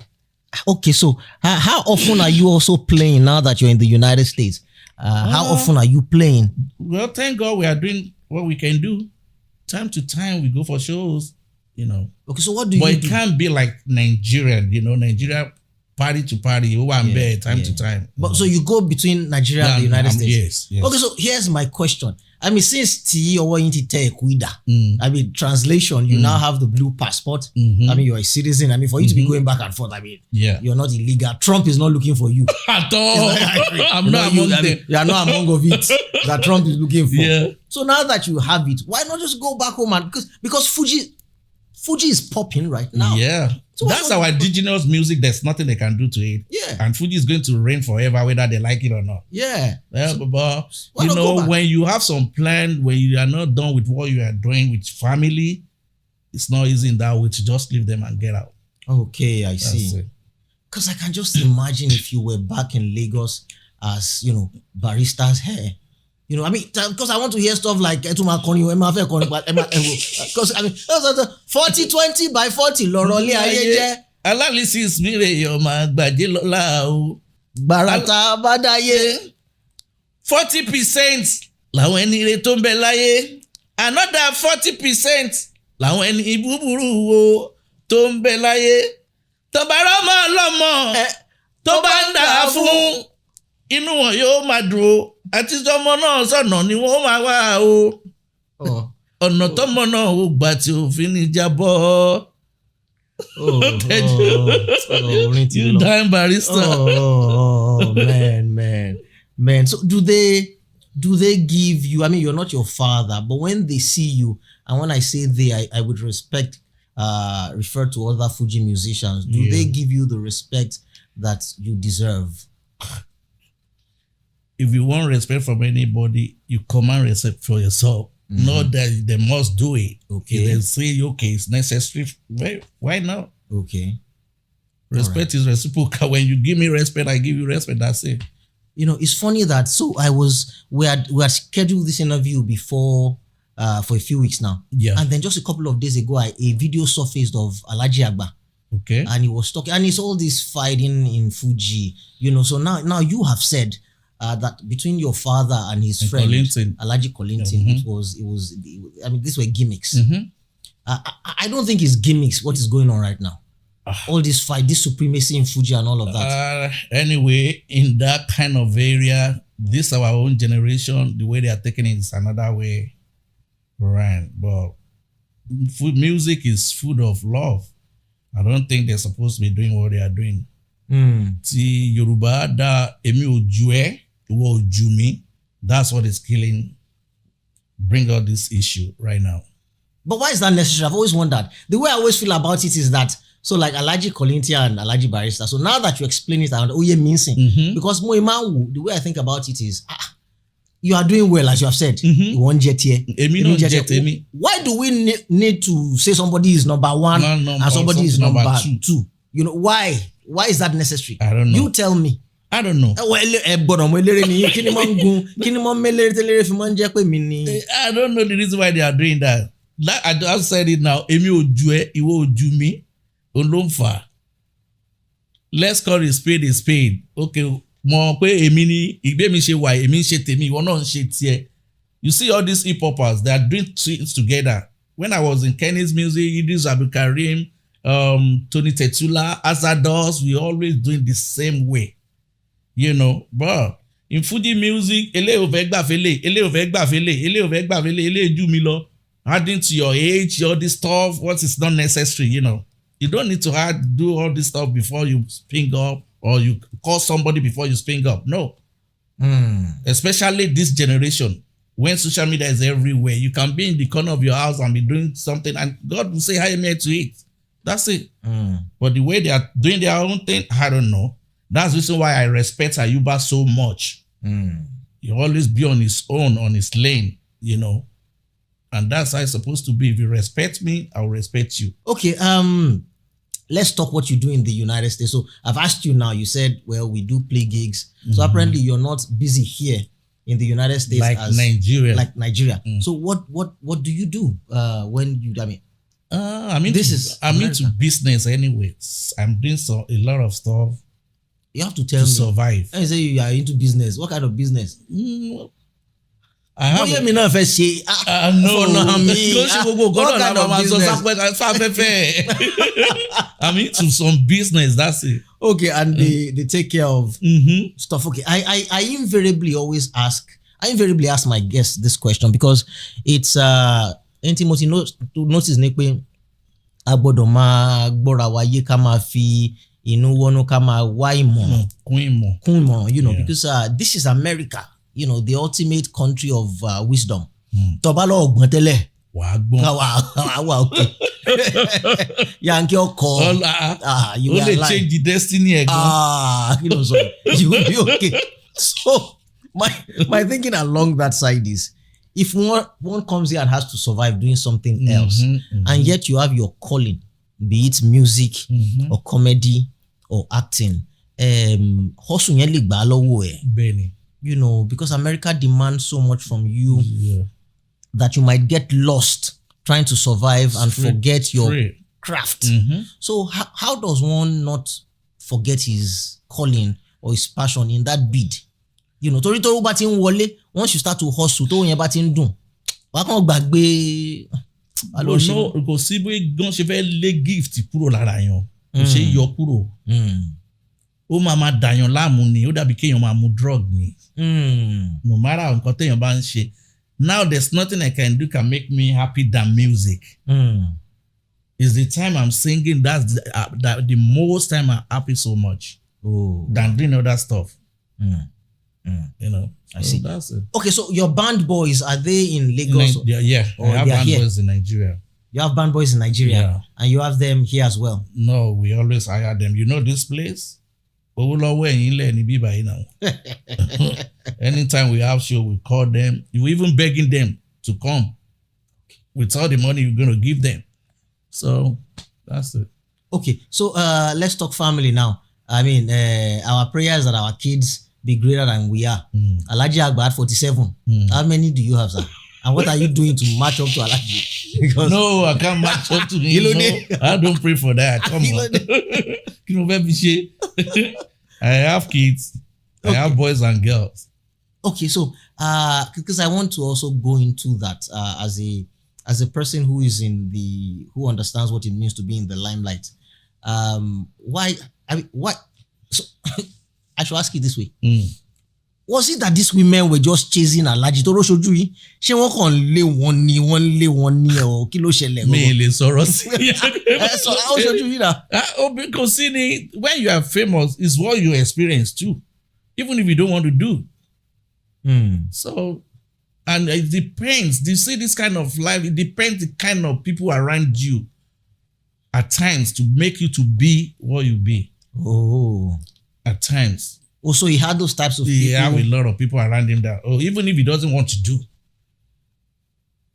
Okay, so how often are you also playing now that you're in the United States? How often are you playing? Well, thank God we are doing what we can do. Time to time, we go for shows, you know. Okay, so what do you do? But it can't be like Nigerian, you know, Nigeria party to party, time to time. But so you go between Nigeria and the United States? Yes. Okay, so here's my question. I mean, since I mean, translation, you now have the blue passport. I mean, you're a citizen. I mean, for you to be going back and forth, I mean, you're not illegal. Trump is not looking for you. At all. I'm not among them. You are not among of it that Trump is looking for. Yeah. So now that you have it, why not just go back home? And because Fuji is popping right now. Yeah. So that's our indigenous music. There's nothing they can do to it. Yeah. And Fuji is going to reign forever, whether they like it or not. Yeah. But you know, when you have some plan, when you are not done with what you are doing with family, it's not easy in that way to just leave them and get out. Okay, I see. Because I can just imagine if you were back in Lagos as, you know, Barrister's hair. You know, I mean, because I want to hear stuff like Etuma Koni, because I mean, 40-20 by 40, Loroli Ayeje. Analysis mire yo ma gbaje lola o. Barata badaye. 40% làwọn ẹni ire tó ń bẹ láyé. Another 40% làwọn ẹni búburú wo tó ń bẹ láyé. Tó bá rọ́mọ lọ́mọ, tó bá ń dà fún, inú wọn yóò máa dúró. Àti ọmọ náà sọ̀nà ni wọ́n máa wá o. Ọ̀nà tọ́mọ náà ò gbà tí òfin ní jábọ́. You dying Barrister. Oh, man. So do they give you, I mean, you're not your father, but when they see you, and when I say they, I would refer to other Fuji musicians, do they give you the respect that you deserve? If you want respect from anybody, you command respect for yourself. Not that they must do it. Okay. If they say, okay, it's necessary, why not? Okay. Respect is reciprocal. When you give me respect, I give you respect. That's it. You know, it's funny that, so we had scheduled this interview before, for a few weeks now. Yeah. And then just a couple of days ago, a video surfaced of Alhaji Agba. Okay. And he was talking, and it's all this fighting in Fuji, you know. So now you have said, that between your father and his friend Alhaji Kollington, it was. I mean, these were gimmicks. I don't think it's gimmicks. What is going on right now? All this fight, this supremacy in Fuji and all of that. Anyway, in that kind of area, this our own generation. The way they are taking it is another way, right? But food music is food of love. I don't think they're supposed to be doing what they are doing. Ti Yoruba da emi oju e, iwo oju mi. That's what is killing. Bring out this issue right now. But why is that necessary? I've always wondered. The way I always feel about it is that, so like Alhaji Kollington and Alhaji Barrister. So now that you explain it, meaning because the way I think about it is, you are doing well, as you have said. You won't jet here. Why do we need to say somebody is number one and somebody is number two? You know, why? Why is that necessary? I don't know. You tell me. I don't know. I don't know the reason why they are doing that. I just said it now. Emi oju e, iwo oju mi, olomfa. Let's call it spade a spade. Okay, mo pe emi ni igbe mi se wa, emi se temi, iwo na se tie. You see all these hip hoppers, they are doing things together. When I was in Kenny's music, Idris Abdulkarim, Tony Tetula, Azados, we always doing the same way. You know, but in Fuji music, ele o fe gba fele, ele o fe gba fele, ele o fe gba fele, ele ju mi lo. Adding to your age, all this stuff, what is not necessary, you know. You don't need to do all this stuff before you spring up, or you call somebody before you spring up. No. Especially this generation, when social media is everywhere, you can be in the corner of your house and be doing something, and God will say, "Hi, me to it." That's it. But the way they are doing their own thing, I don't know. That's the reason why I respect Ayuba so much. He always be on his own, on his lane, you know. And that's how it's supposed to be. If you respect me, I'll respect you. Okay, let's talk what you do in the United States. So I've asked you now, you said, well, we do play gigs. So apparently you're not busy here in the United States like Nigeria. Like Nigeria. So what do you do when you, I'm into business anyways. I'm doing a lot of stuff. You have to tell me. Survive. And you say you are into business. What kind of business? I have no. What kind of business? I'm into some business, that's it. Okay, and they take care of stuff. Okay, I invariably ask my guests this question because it's intimacy to notice nekpe agbodo ma gbora wa ye ká máa fi inú wọnú ká máa wá ìmọ̀ kún ìmọ̀, you know, because this is America. You know, the ultimate country of wisdom. Toba lo ogbon tele. Wa gbon. Wa okay. Yankee oko. You will change the destiny again. You know, so you will be okay. So my thinking along that side is, if one comes here and has to survive doing something else, and yet you have your calling, be it music or comedy or acting, hustle yen le gba lowo e. Beni. You know, because America demands so much from you that you might get lost trying to survive and forget your craft. So how does one not forget his calling or his passion in that bid? You know, torí tó bá ti ń wọlé, once you start to hustle, tó yẹn bá ti ń dùn, wá kàn gbàgbé. Kò sí bí gan ṣe fẹ́ lé gift kúrò lára yàn, kò ṣe yọ kúrò. Ó máa dàyàn láàmú ni, ó dàbí kéèyàn máa mu drug ni. No matter nǹkan téèyàn bá ń ṣe. Now there's nothing I can do can make me happy than music. It's the time I'm singing, that's the most time I'm happy so much than doing other stuff. You know, I see. That's it. Okay, so your band boys, are they in Lagos? Yeah, I have band boys in Nigeria. You have band boys in Nigeria, and you have them here as well. No, we always hire them. You know this place? Anytime we have show, we call them. You even begging them to come with all the money you're going to give them. So that's it. Okay, so let's talk family now. I mean, our prayers that our kids be greater than we are. Alhaji Agba at 47. How many do you have, sir? And what are you doing to match up to Alhaji? Because no, I can't match up to him. No, I don't pray for that. Come on. I have kids. I have boys and girls. Okay, so because I want to also go into that as a person who is who understands what it means to be in the limelight. Why? I mean, why? So I should ask you this way. Was it that these women were just chasing Alhaji tó róṣojú yìí? Ṣé wọ́n kàn lé wọn ni ọ̀ kí ló ṣẹlẹ̀? Mi lè sọ̀rọ̀ sí. So how ṣojú yìí náà? Because when you are famous, it's what you experience too, even if you don't want to do. So, and it depends. Do you see this kind of life? It depends the kind of people around you at times to make you to be what you be. Oh. At times. Also, he had those types of people. He have a lot of people around him that, even if he doesn't want to do.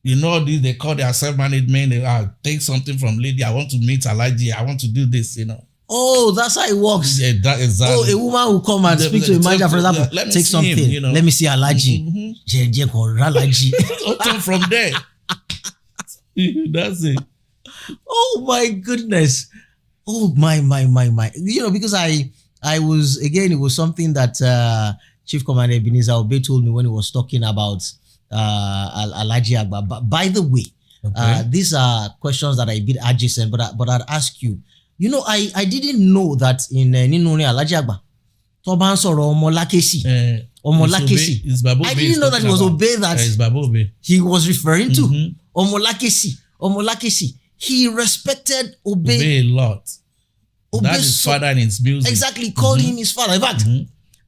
You know, they call their self-management. They take something from lady. I want to meet Alhaji. I want to do this, you know. Oh, that's how it works. Yeah, that exactly. Oh, a woman will come and speak to a manager, for example, take something. Him, you know. Let me see Alhaji. Come from there. That's it. Oh my goodness. Oh my. You know, because I was, again, it was something that Chief Commander Ebenezer Obey told me when he was talking about Alhaji Agba. But by the way, these are questions that are a bit adjacent, but I'd ask you. You know, I didn't know that in Ninuri Alhaji Agba, tó bá ń sọ̀rọ̀ ọmọ Lákèsì. I didn't know that it was Obey that he was referring to. Ọmọ Lákèsì. He respected Obey a lot. That's his father in his music. Exactly, called him his father. In fact,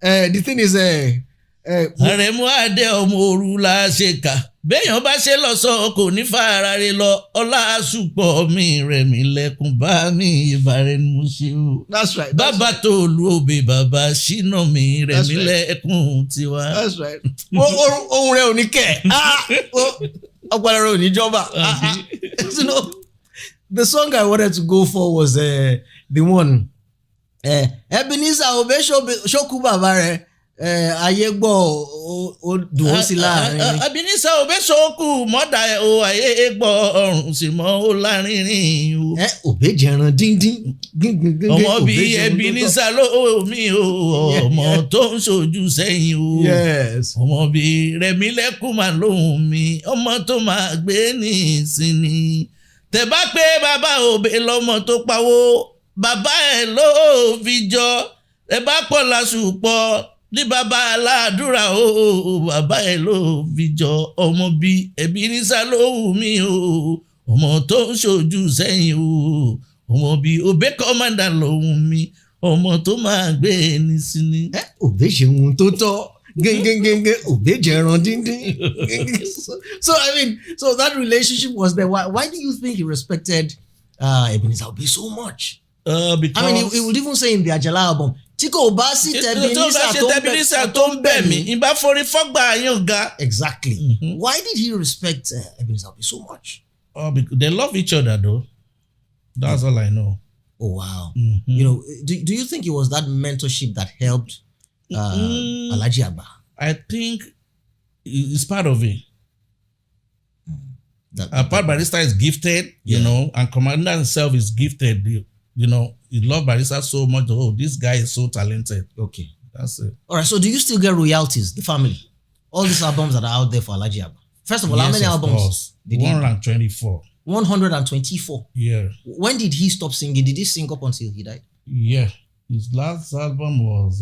the thing is, Àrẹ̀mú Adé ọmọ òru la ṣe kà. Béèyàn bá ṣe lọ sọ kò ní fara re lọ. Ọlá àsùpọ̀ mi rẹ̀ mi lẹ́kùn bá mi ìbàrẹ̀ ni mo ṣe o. That's right. Bàbá tó lu òbí bàbá ṣínà mi rẹ̀ mi lẹ́kùn tiwa. That's right. Ohun rẹ̀ ò ní kẹ̀. Ọ̀pọ̀lọpọ̀ rẹ̀ ò ní jọba. You know, the song I wanted to go for was the one. Ebenezer Obey ṣókú bàbá rẹ̀. Ayé gbọ́ ó dùn ó sí láàrin. Ebenezer Obey ṣókú mọ́dà ẹ̀ o ayé gbọ́ ọ̀run sì mọ́ ó lárinrin o. Obey jẹran díndín. Ọmọ bíi Ebenezer ló mi o, ọmọ tó ń ṣojú sẹ́yìn o. Ọmọ bíi Rẹ̀mílẹ́kùn máa lóhùn mi, ọmọ tó máa gbé ní ìsinmi. Tẹ̀ bá pé bàbá Obey lọ́mọ tó pawó, bàbá ẹ̀ ló fi jọ. Ẹ bá pọ̀ lásùpọ̀. Ní bàbá aládùúrà o, bàbá ẹ̀ ló fi jọ. Ọmọ bíi Ebenezer ló wù mí o, ọmọ tó ń ṣojú sẹ́yìn o. Ọmọ bíi Obey Commander ló wù mí, ọmọ tó máa gbé ní sinmi. Obey ṣe ohun tó tọ́. Gẹ́gẹ́gẹ́gẹ́ Obey jẹran díndín. So I mean, so that relationship was there. Why do you think he respected Ebenezer Obey so much? Because I mean, he would even say in the Ajala album, tí kò bá sí Ebenezer tó ń bẹ̀ mí, ìbá forí fọ́gbà yín ga. Exactly. Why did he respect Ebenezer Obey so much? Because they love each other though. That's all I know. Oh wow. You know, do you think it was that mentorship that helped Alhaji Agba? I think it's part of it. Part Barrister is gifted, you know, and Commander himself is gifted. You know, he loved Barrister so much. Oh, this guy is so talented. Okay. That's it. All right. So do you still get royalties, the family? All these albums that are out there for Alhaji Agba. First of all, how many albums? 124. 124? Yeah. When did he stop singing? Did he sing up until he died? Yeah. His last album was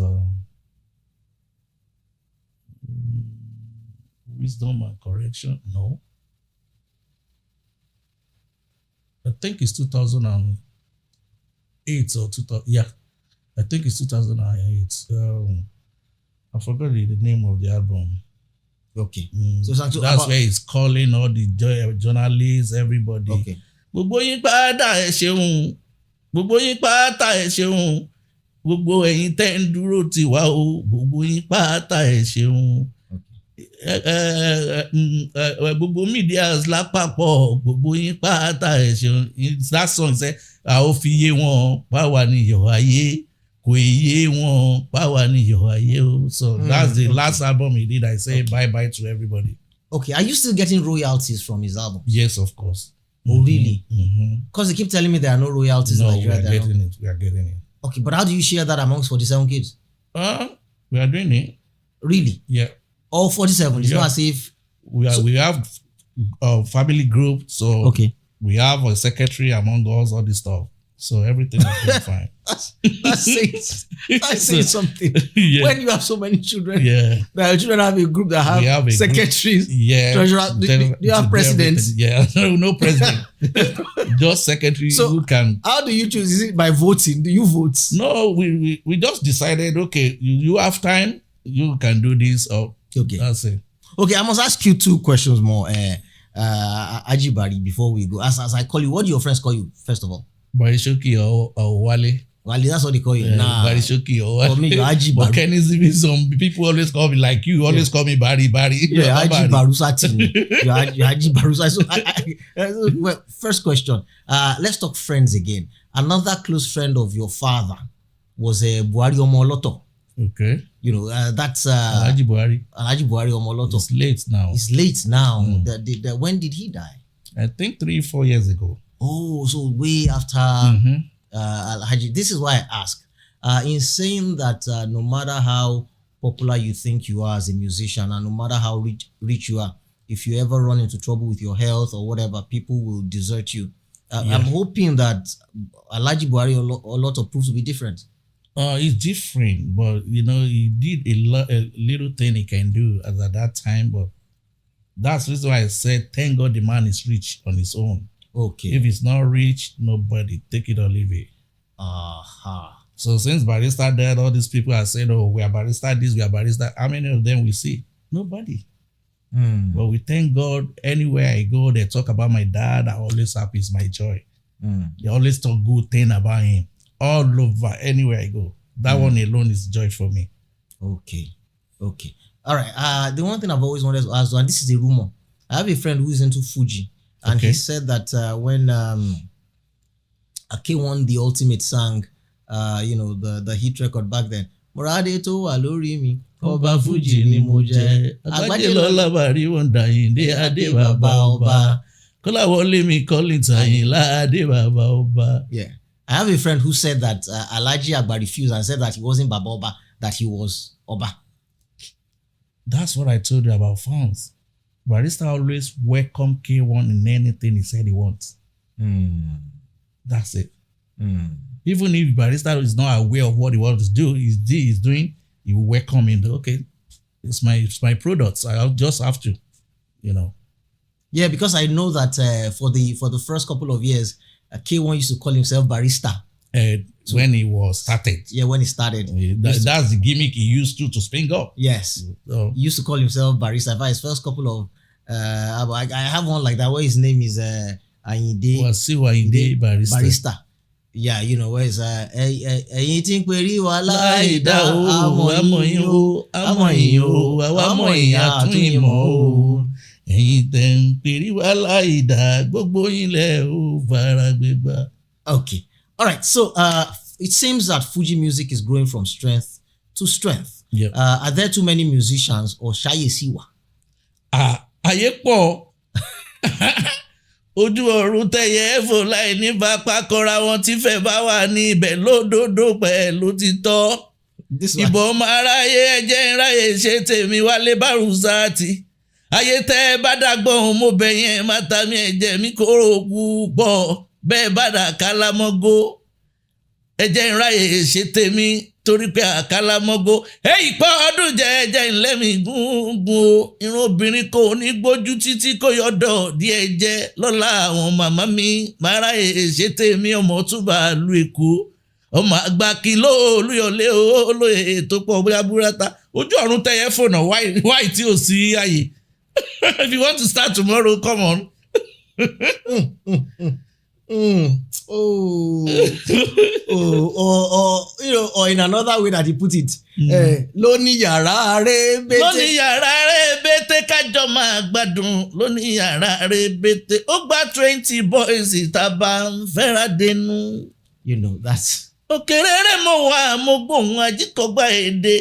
Wisdom and Correction. No. I think it's 2008 or 2000. Yeah, I think it's 2008. I forgot the name of the album. Okay. So that's where he's calling all the journalists, everybody. Okay. Gbogbo yín pátá ẹ ṣeun. Gbogbo yín pátá ẹ ṣeun. Gbogbo ẹ̀yin tẹ́ ń dúró tì wá o. Gbogbo yín pátá ẹ ṣeun. Gbogbo medias lápapọ̀, gbogbo yín pátá ẹ ṣeun. That song say, a ó fi yé wọn páwa níyọ̀ ayé, kò yé wọn páwa níyọ̀ ayé o. So that's the last album he did. I say bye-bye to everybody. Okay, are you still getting royalties from his album? Yes, of course. Oh, really? Because they keep telling me there are no royalties in Nigeria. No, we are getting it. Okay, but how do you share that amongst 47 kids? We are doing it. Really? Yeah. All 47. It's not as if we have a family group, so okay. We have a secretary among us, all this stuff. So everything is going fine. That's saying something. Yeah. When you have so many children, the children have a group that have secretaries, treasurer. Do you have presidents? Yeah, no president. Just secretary who can. How do you choose? Is it by voting? Do you vote? No, we just decided, okay, you have time, you can do this. Okay. That's it. Okay, I must ask you 2 questions more. Ajibari, before we go. As I call you, what do your friends call you, first of all? Showkey or Wale. Wale, that's what they call you. Nah. Showkey or Wale. For me, you're Ajibaru. But Kenny, some people always call me like you. Always call me Barry. Yeah, Ajibarusa team. You're Ajibarusa. So, well, first question. Let's talk friends again. Another close friend of your father was Buhari Omoloto. Okay. You know, that's Alhaji Buhari. Alhaji Buhari Omoloto. It's late now. When did he die? I think 3-4 years ago. Oh, so way after Alhaji. This is why I ask. In saying that no matter how popular you think you are as a musician and no matter how rich you are, if you ever run into trouble with your health or whatever, people will desert you. I'm hoping that Alhaji Buhari Omoloto proves to be different. It's different, but he did a little thing he can do as at that time. But that's the reason why I said, thank God the man is rich on his own. Okay. If he's not rich, nobody, take it or leave it. So since Barrister died, all these people are saying, oh, we are Barrister this, we are Barrister. How many of them we see? Nobody. But we thank God, anywhere I go, they talk about my dad. I always happy, it's my joy. They always talk good thing about him. All over, anywhere I go. That one alone is joy for me. Okay. All right. The one thing I've always wanted to ask, and this is a rumor. I have a friend who is into Fuji, and he said that when Ake won the Ultimate Sang, the hit record back then, Morade to walori mi, Oba Fuji ni mo jẹ. Agbaje lola bari wonda Ayinde ade baba oba. Kola wole mi calling Ayinla ade baba oba. Yeah. I have a friend who said that Alhaji Agba refused and said that he wasn't Baba Oba, that he was Oba. That's what I told you about fans. Barrister always welcome K1 in anything he said he wants. That's it. Even if Barrister is not aware of what he wants to do, he's doing, he will welcome him. Okay, it's my product. So I'll just have to, Yeah, because I know that for the first couple of years, K1 used to call himself Barrister. When he was started. Yeah, when he started. That's the gimmick he used to spring up. Yes. So, he used to call himself Barrister. In fact, his first couple of... I have one like that where his name is Ayinde. Ayinde Barrister. Yeah, where it's ẹ̀yin tí ń perí wa láìdá o, àmọ́ yín o, àwa mọ̀ yín àtún ìmọ̀ o. Ẹ̀yin tẹ́ ń perí wa láìdá, gbogbo yín lẹ ó fara gbégbá. Okay. All right. So it seems that Fuji music is growing from strength to strength. Yeah. Are there too many musicians or ṣáyé sí wà? Ayé pọ̀. Ojú ọ̀run tẹ̀yẹ fò láì ní bá pákọ́ra wọn tí fẹ́ bá wà ní ibẹ̀ lódodo pẹ̀lú títọ́. Ìbọn máa ráyé ẹjẹ́ ìráyè ṣe tèmi Wálé Bárúsátì. Ayé tẹ́ bá dàgbọ́n mo bẹ̀yẹn má ta mi ẹ̀jẹ̀ mi kóró púpọ̀. Bẹ́ẹ̀ bá dà kálámọ́gó. Ẹjẹ́ ìráyè ṣe tèmi torí pé àkálámọ́gó. Èyí pọ̀ ọdún jẹ́ ẹjẹ́ ìlẹ́mì gúngún o. Irun obìnrin kò ní gbójú títí kó yọ̀dọ̀ díẹ̀ jẹ́ lọ́la àwọn màmá mi. Máa ráyè ṣe tèmi ọmọ túbà lu Èkó. Ọmọ àgbà kí lóòlùyọ̀lé olóyè tó pọ̀ bóyá búrátà. Ojú ọ̀run tẹ̀yẹ fònà wáì tí ò sí àyè. If you want to start tomorrow, come on. Or in another way that he put it, lóní yàrá rébété. Lóní yàrá rébété kájọ máa gbádùn. Lóní yàrá rébété ó gba 20 boys ìtàbà ń fẹ́ra dénú. That's. Òkèrèrè mo wà mo gbóhùn ajíkọ̀gbà èdè.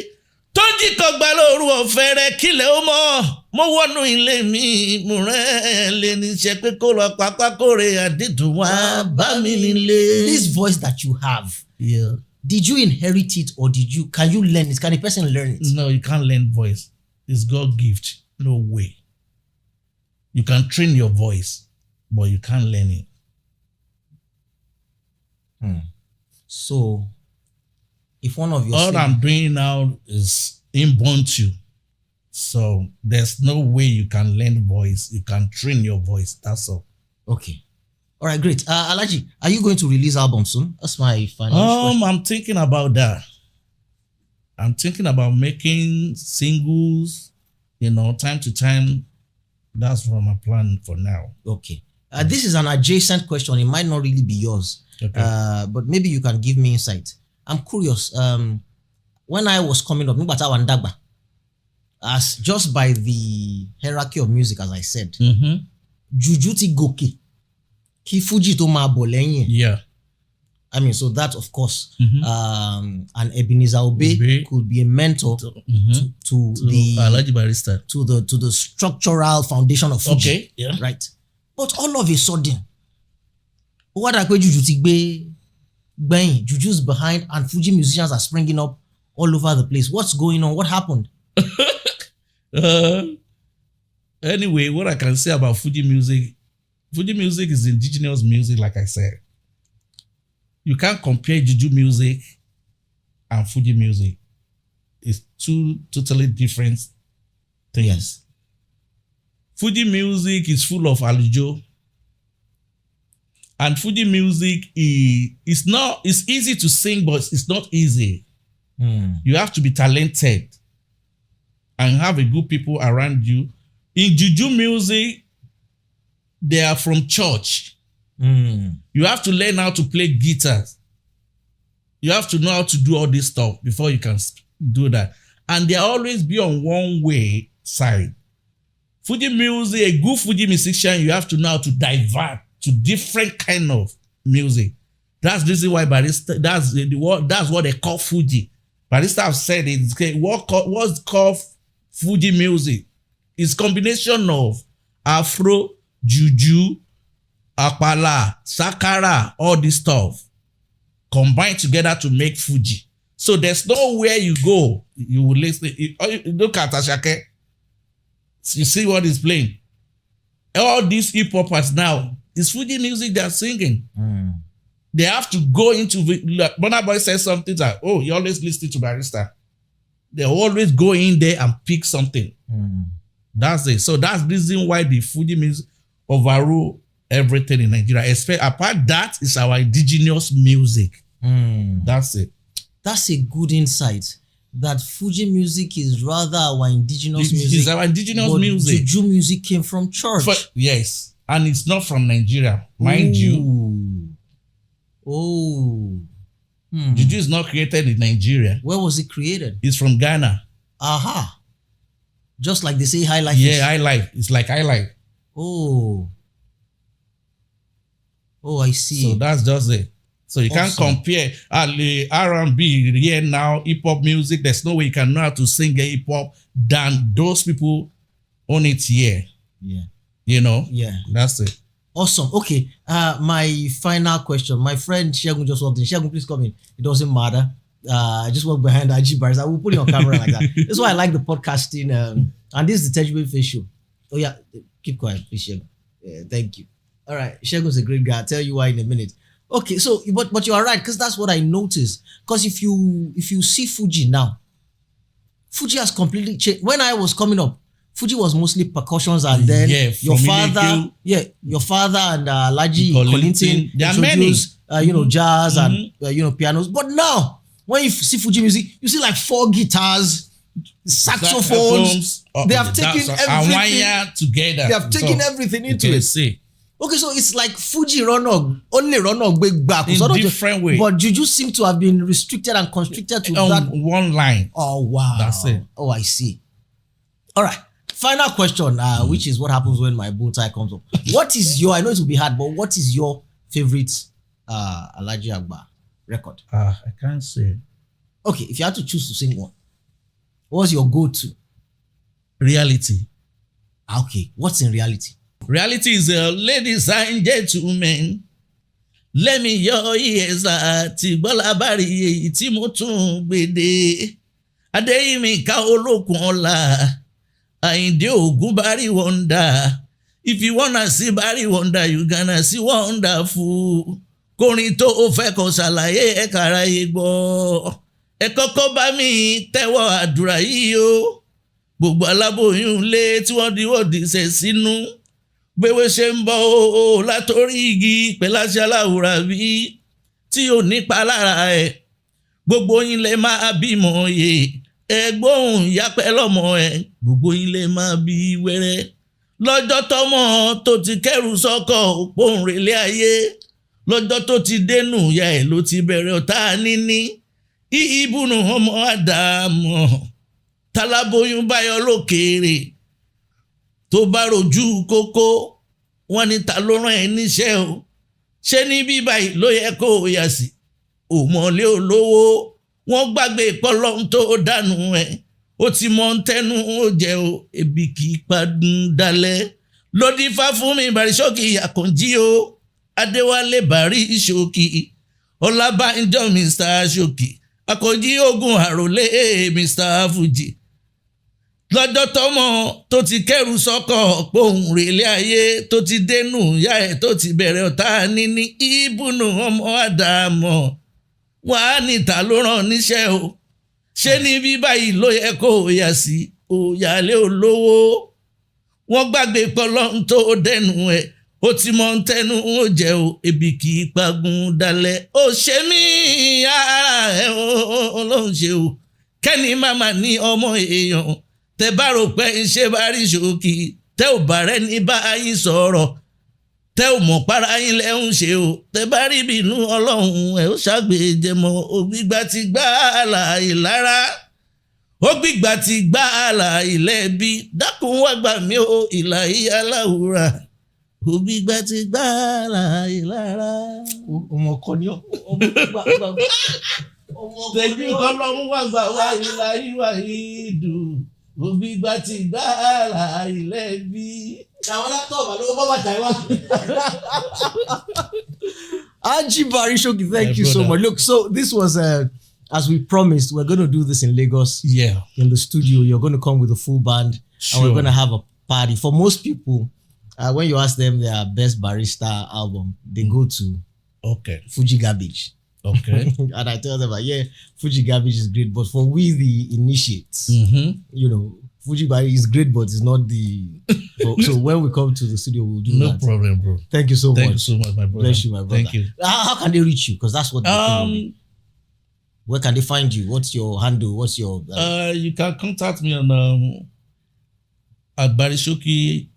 Tó jíkọ̀gbà lóru ọ̀fẹ́ rẹ̀ kílẹ̀ ó mọ̀. Mo wọnú ilé mi mo rẹ́ lé níṣẹ́ pé kó lọ pápákórè àdídùn wá bá mi nílé. This voice that you have, yeah. Did you inherit it or can you learn it? Can a person learn it? No, you can't learn voice. is God gift. No way. You can train your voice, but you can't learn it. So, if one of your all I'm doing now is inborn to. So there's no way you can learn voice. You can train your voice. That's all. Okay. All right, great. Alhaji, are you going to release album soon? That's my final question. I'm thinking about that. I'm thinking about making singles, time to time. That's what my plan for now. Okay. This is an adjacent question. It might not really be yours. Okay. But maybe you can give me insight. I'm curious. When I was coming up, as just by the hierarchy of music, as I said, Juju ti gòkè, kí Fuji tó máa bọ̀ lẹ́yìn. Yeah. I mean, so that of course, and Ebenezer Obey could be a mentor to the Alhaji Barrister, to the structural foundation of Fuji. Okay. Yeah. Right. But all of a sudden, what I call Juju ti gbẹ̀yìn, Juju's behind, and Fuji musicians are springing up all over the place. What's going on? What happened? Anyway, what I can say about Fuji music is indigenous music, like I said. You can't compare Juju music and Fuji music. It's two totally different things. Yes. Fuji music is full of alujo. And Fuji music it's easy to sing, but it's not easy. You have to be talented and have a good people around you. In Juju music, they are from church. You have to learn how to play guitars. You have to know how to do all this stuff before you can do that. And they always be on one way side. Fuji music, a good Fuji musician, you have to know how to divert to different kind of music. That's the reason why Barrister, that's what they call Fuji. Barrister have said it. What's called Fuji music is combination of Afro, Juju, Apala, Sakara, all this stuff combined together to make Fuji. So there's nowhere you go, you will listen. Look at Ashake. You see what he's playing. All these hip hoppers now, it's Fuji music they're singing. They have to go into, Burna Boy says something like, oh, you always listen to Barrister. They always go in there and pick something. That's it. So that's the reason why the Fuji music overrule everything in Nigeria. Apart that is our indigenous music. That's it. That's a good insight. That Fuji music is rather our indigenous music. It's our indigenous music. Juju music came from church. Yes. And it's not from Nigeria, mind you. Oh. Juju is not created in Nigeria. Where was it created? It's from Ghana. Aha. Just like they say high life. Yeah, high life. It's like high life. Oh, I see. So that's just it. So you can't compare R&B here now, hip hop music. There's no way you can know how to sing a hip hop than those people on it here. Yeah. Yeah. That's it. Awesome. Okay. My final question. My friend Shegun just walked in. Shegun, please come in. It doesn't matter. I just walk behind Aji Barrister. I will put it on camera like that. That's why I like the podcasting. And this is the Tangible Face Show. Oh yeah, keep quiet, please, Shegun. Yeah, thank you. All right, Shegun's a great guy. I'll tell you why in a minute. Okay, so but you are right, because that's what I noticed. Because if you see Fuji now, Fuji has completely changed. When I was coming up, Fuji was mostly percussions, and then your father and Alhaji Kollington introduced jazz and pianos. But now, when you see Fuji music, you see like 4 guitars, saxophones. They have taken everything together. They have taken everything into it. See. Okay, so it's like Fuji only run big back in different way. But Juju seem to have been restricted and constricted to that one line. Oh wow, that's it. Oh, I see. All right, final question, which is what happens when my bow tie comes up. What is your? I know it will be hard, but what is your favorite Alhaji Agba record? I can't say. Okay, if you had to choose to sing one, what's your go-to? Reality. Okay, what's in reality? Reality is, ladies and gentlemen, let me your ears ti Bola Bari tí mo tún gbèdé. Adéyìnmí ká olókun ọ̀la, Ayinde Ogun Barry Wonder. If you wanna see Barry Wonder, you gonna see wonderful. Kórin tó o fẹ́ kó ṣàlàyé ẹ kára yé gbọ́. Ẹ kọ́kọ́ bá mi tẹ́wọ́ àdúrà yìí o. Gbogbo aláboyún lé tí wọ́n diwọ́dì ṣẹ̀ sínú. Gbéwé ṣe ń bọ̀ o látorí igi pẹ̀láṣẹ aláwùrà bí tí ò nípa lára ẹ̀. Gbogbo yín lè máa bímọ yè. Ẹgbóhùn ìyápẹ́ lọ́mọ ẹ̀. Gbogbo yín lè máa bí wẹ́rẹ́. Lọ́jọ́ tọ́mọ tó ti kẹ́rù sọ́kọ̀ òpóhùn relé ayé. Lọ́jọ́ tó ti dénú ìyá ẹ̀ ló ti bẹ̀rẹ̀ ọ̀tá níní. Ìbùnú ọmọ Ádámọ̀. Táláboyún báyọ̀ lókèèrè. Tó bá rojú kókó. Wọ́n ní ta ló rán ẹ níṣẹ́ o. Ṣé ní bíbá yìí ló yẹ kó o yà sí? Òmọ̀lé olówó. Wọ́n gbàgbé pọ́lọ́n tó dànù ẹ̀. Ó ti mọ ń tẹnu ó jẹ o. Ebi kì í padùn dalẹ̀. Lódìfá fún mi Barry Showkey Àkànjí o. Adéwálé Barry Showkey. Ọlábánjọ Mr. Showkey. Àkànjí ogun àròlé Mr. Fuji. Lọ́jọ́ tọ́mọ tó ti kẹ́rù sọ́kọ̀ pohùn relé ayé tó ti dénú ìyá ẹ̀ tó ti bẹ̀rẹ̀ ọ̀tá níní. Ìbùnú ọmọ Ádámọ̀. Wàá níta ló rán níṣẹ́ o. Ṣé ní bíbá yìí ló yẹ kó o yà sí? Òyàlé olówó. Wọ́n gbàgbé pọ́lọ́n tó dẹnu ẹ̀. Ó ti mọ ń tẹnu ó jẹ o. Ebi kì í pagun dalẹ̀. Ó ṣe mí ara ẹ̀ ó ló ń ṣe o. Kẹ́ni màmá ní ọmọ èèyàn. Tẹ bá rò pé iṣẹ́ Barry Showkey. Tẹ ò bá rẹ̀ ní bá yín sọ̀rọ̀. Tẹ ò mọ̀ para yín lẹ́ ń ṣe o. Tẹ bá rí bínú Ọlọ́run ẹ̀ ó ṣàgbéjẹmọ́. Ògbígbà ti gbá àlàyé lára. Ògbígbà ti gbá àlàyé lẹ́bi. Dákun wá gbà mí o ìlà ìyá aláwùrà. Ògbígbà ti gbá àlàyé lára. Ọmọ ọkọ ni ọ. Tẹ̀jú Ọlọ́run wá gbà wá ìlà ìwà ìdùn. Ògbígbà ti gbá àlàyé lẹ́bi. Aji Barry Showkey, thank you so much. Look, so this was as we promised, we're going to do this in Lagos. Yeah. In the studio, you're going to come with a full band, Sure. and we're going to have a party. For most people, when you ask them their best Barrister album, they go to Okay. Fuji Garbage. Okay. And I tell them, yeah, Fuji Garbage is great, but for we the initiates, you know, Fuji Barry is great, but it's not the. So when we come to the studio, we'll do No that. problem, bro. Thank you so much. Thank you so much, my brother. Bless you, my brother. Thank you. How can they reach you? Because that's what. Where can they find you? What's your handle? What's your? You can contact me on at Barry Showkey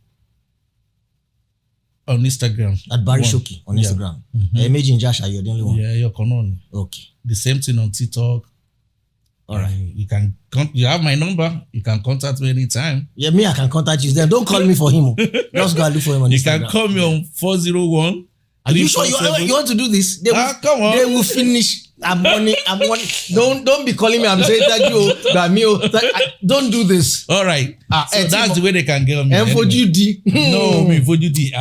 on Instagram. At Barry Showkey on Instagram. Imagine Josh, you're the only one. Yeah, you're on. Okay. The same thing on TikTok. All right. You can you have my number. You can contact me anytime. Yeah, me, I can contact you. Then don't call me for him. Just go and look for him on Instagram. You can call me on 401. Are you sure you want to do this? They will, come on. They will finish. I'm money. Don't be calling me. I'm saying thank you. Don't do this. All right. So that's the way they can get me. And for GD. No, me for GD.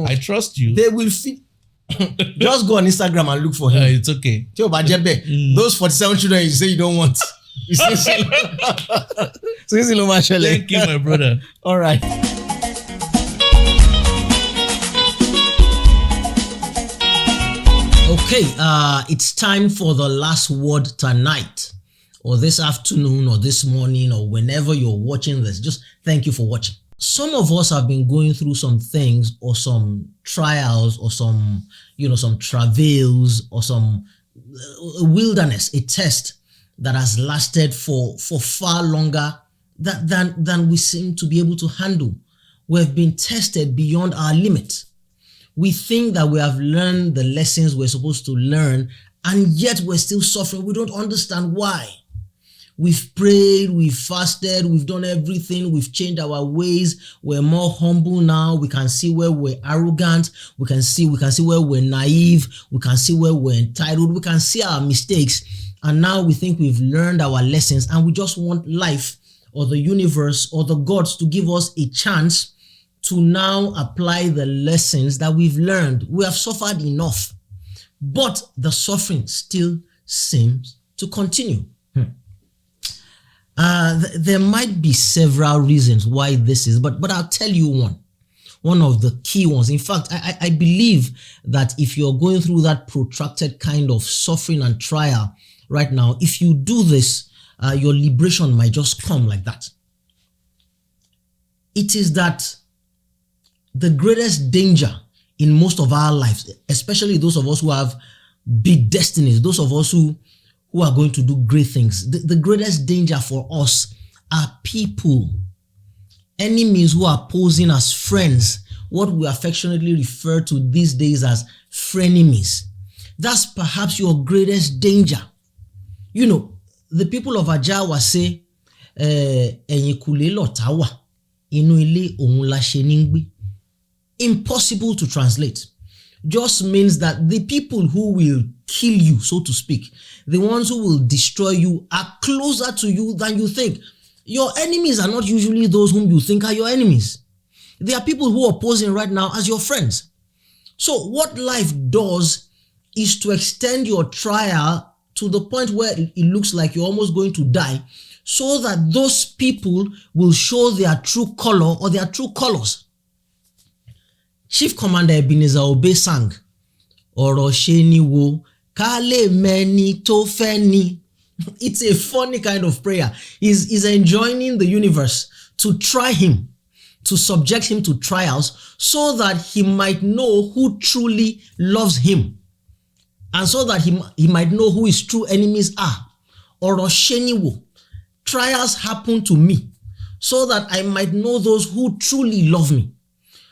I trust you. They will just go on Instagram and look for him. It's okay. Those 47 children you say you don't want. Thank you, my brother. All right. Okay, it's time for the last word tonight, or this afternoon, or this morning, or whenever you're watching this. Just thank you for watching. Some of us have been going through some things, or some trials, or some travails, or some wilderness, a test that has lasted for far longer than we seem to be able to handle. We've been tested beyond our limit. We think that we have learned the lessons we're supposed to learn, and yet we're still suffering. We don't understand why. We've prayed, we've fasted, we've done everything, we've changed our ways. We're more humble now. We can see where we're arrogant. We can see where we're naive. We can see where we're entitled. We can see our mistakes. And now we think we've learned our lessons, and we just want life or the universe or the gods to give us a chance to now apply the lessons that we've learned. We have suffered enough, but the suffering still seems to continue. There might be several reasons why this is, but I'll tell you one of the key ones. In fact, I believe that if you're going through that protracted kind of suffering and trial right now, if you do this, your liberation might just come like that. It is that the greatest danger in most of our lives, especially those of us who have big destinies, those of us who are going to do great things, the greatest danger for us are people, enemies who are posing as friends, what we affectionately refer to these days as frenemies. That's perhaps your greatest danger. You know, the people of Ajawa say, "Ẹ̀yìnkùlé lọ̀tá wà, inú ilé òun la ṣe ní gbé." Impossible to translate. Just means that the people who will kill you, so to speak, the ones who will destroy you, are closer to you than you think. Your enemies are not usually those whom you think are your enemies. They are people who are posing right now as your friends. So what life does is to extend your trial to the point where it looks like you're almost going to die, so that those people will show their true color or their true colors. Chief Commander Ebenezer Obey sang, "Ọ̀rọ̀ ṣe ni wo, ká lè mẹ́ni tó fẹ́ ni." It's a funny kind of prayer. He's enjoining the universe to try him, to subject him to trials, so that he might know who truly loves him, and so that he might know who his true enemies are. Ọ̀rọ̀ ṣe ni wo, trials happen to me, so that I might know those who truly love me.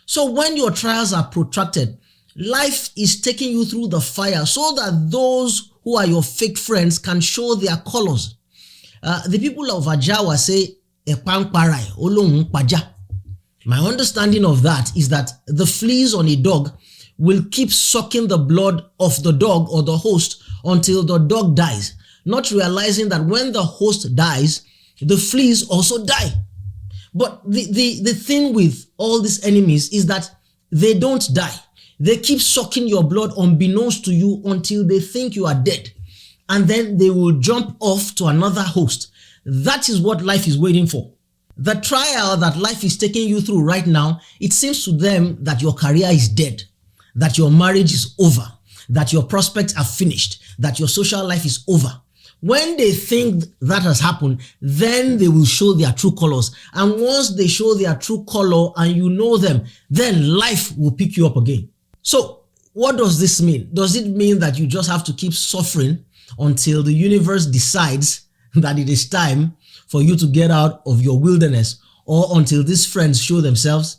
So when your trials are protracted, life is taking you through the fire so that those who are your fake friends can show their colors. The people of Ajawa say, "Epankparai, olohun paja." My understanding of that is that the fleas on a dog will keep sucking the blood of the dog or the host until the dog dies, not realizing that when the host dies, the fleas also die. But the thing with all these enemies is that they don't die. They keep sucking your blood unbeknownst to you until they think you are dead. And then they will jump off to another host. That is what life is waiting for. The trial that life is taking you through right now, it seems to them that your career is dead, that your marriage is over, that your prospects are finished, that your social life is over. When they think that has happened, then they will show their true colors. And once they show their true color and you know them, then life will pick you up again. So what does this mean? Does it mean that you just have to keep suffering until the universe decides that it is time for you to get out of your wilderness, or until these friends show themselves?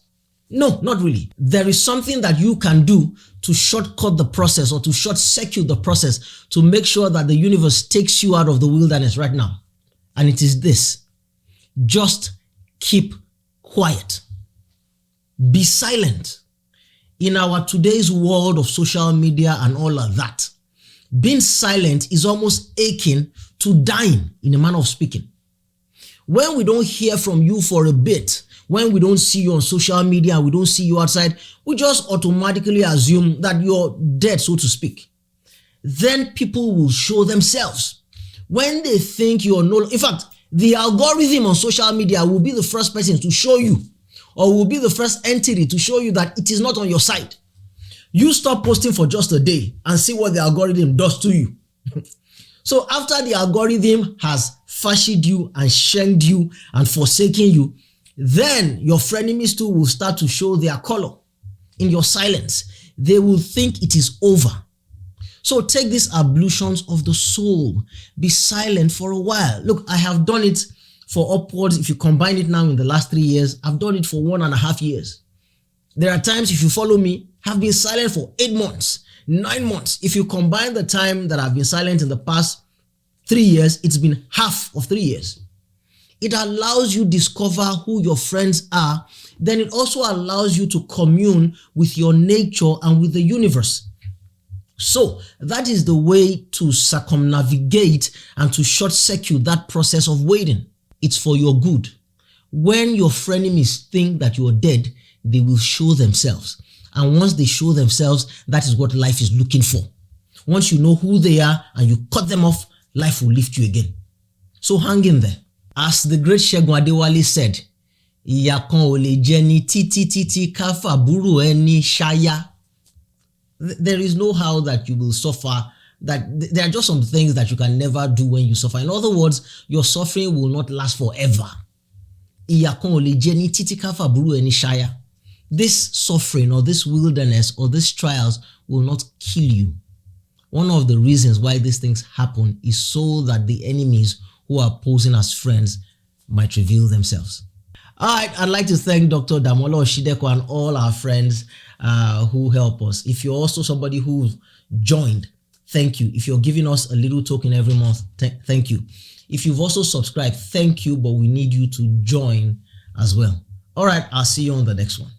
No, not really. There is something that you can do to shortcut the process, or to short-circuit the process, to make sure that the universe takes you out of the wilderness right now. And it is this: just keep quiet. Be silent. In our today's world of social media and all of that, being silent is almost akin to dying, in a manner of speaking. When we don't hear from you for a bit, when we don't see you on social media, we don't see you outside, we just automatically assume that you're dead, so to speak. Then people will show themselves. When they think you're no, in fact, the algorithm on social media will be the first person to show you, or will be the first entity to show you that it is not on your side. You stop posting for just a day and see what the algorithm does to you. So after the algorithm has fashied you and shamed you and forsaken you, then your frenemies too will start to show their color in your silence. They will think it is over. So take these ablutions of the soul. Be silent for a while. Look, I have done it for upwards, if you combine it now in the last 3 years, I've done it for 1.5 years. There are times, if you follow me, I've been silent for 8 months, 9 months. If you combine the time that I've been silent in the past 3 years, it's been half of 3 years. It allows you to discover who your friends are. Then it also allows you to commune with your nature and with the universe. So that is the way to circumnavigate and to short-circuit that process of waiting. It's for your good. When your frenemies think that you're dead, they will show themselves. And once they show themselves, that is what life is looking for. Once you know who they are and you cut them off, life will lift you again. So hang in there. As the great Segun Adewale said, ìyà kan ò lè jẹni títí ká fàbúrò ẹni ṣáyá. There is no how that you will suffer. That there are just some things that you can never do when you suffer. In other words, your suffering will not last forever. Ìyà kan ò lè jẹni títí ká fàbúrò ẹni ṣáyá. This suffering or this wilderness or these trials will not kill you. One of the reasons why these things happen is so that the enemies who are posing as friends might reveal themselves. All right, I'd like to thank Dr. Damola Oshideko and all our friends who help us. If you're also somebody who joined, thank you. If you're giving us a little token every month, thank you. If you've also subscribed, thank you, but we need you to join as well. All right, I'll see you on the next one.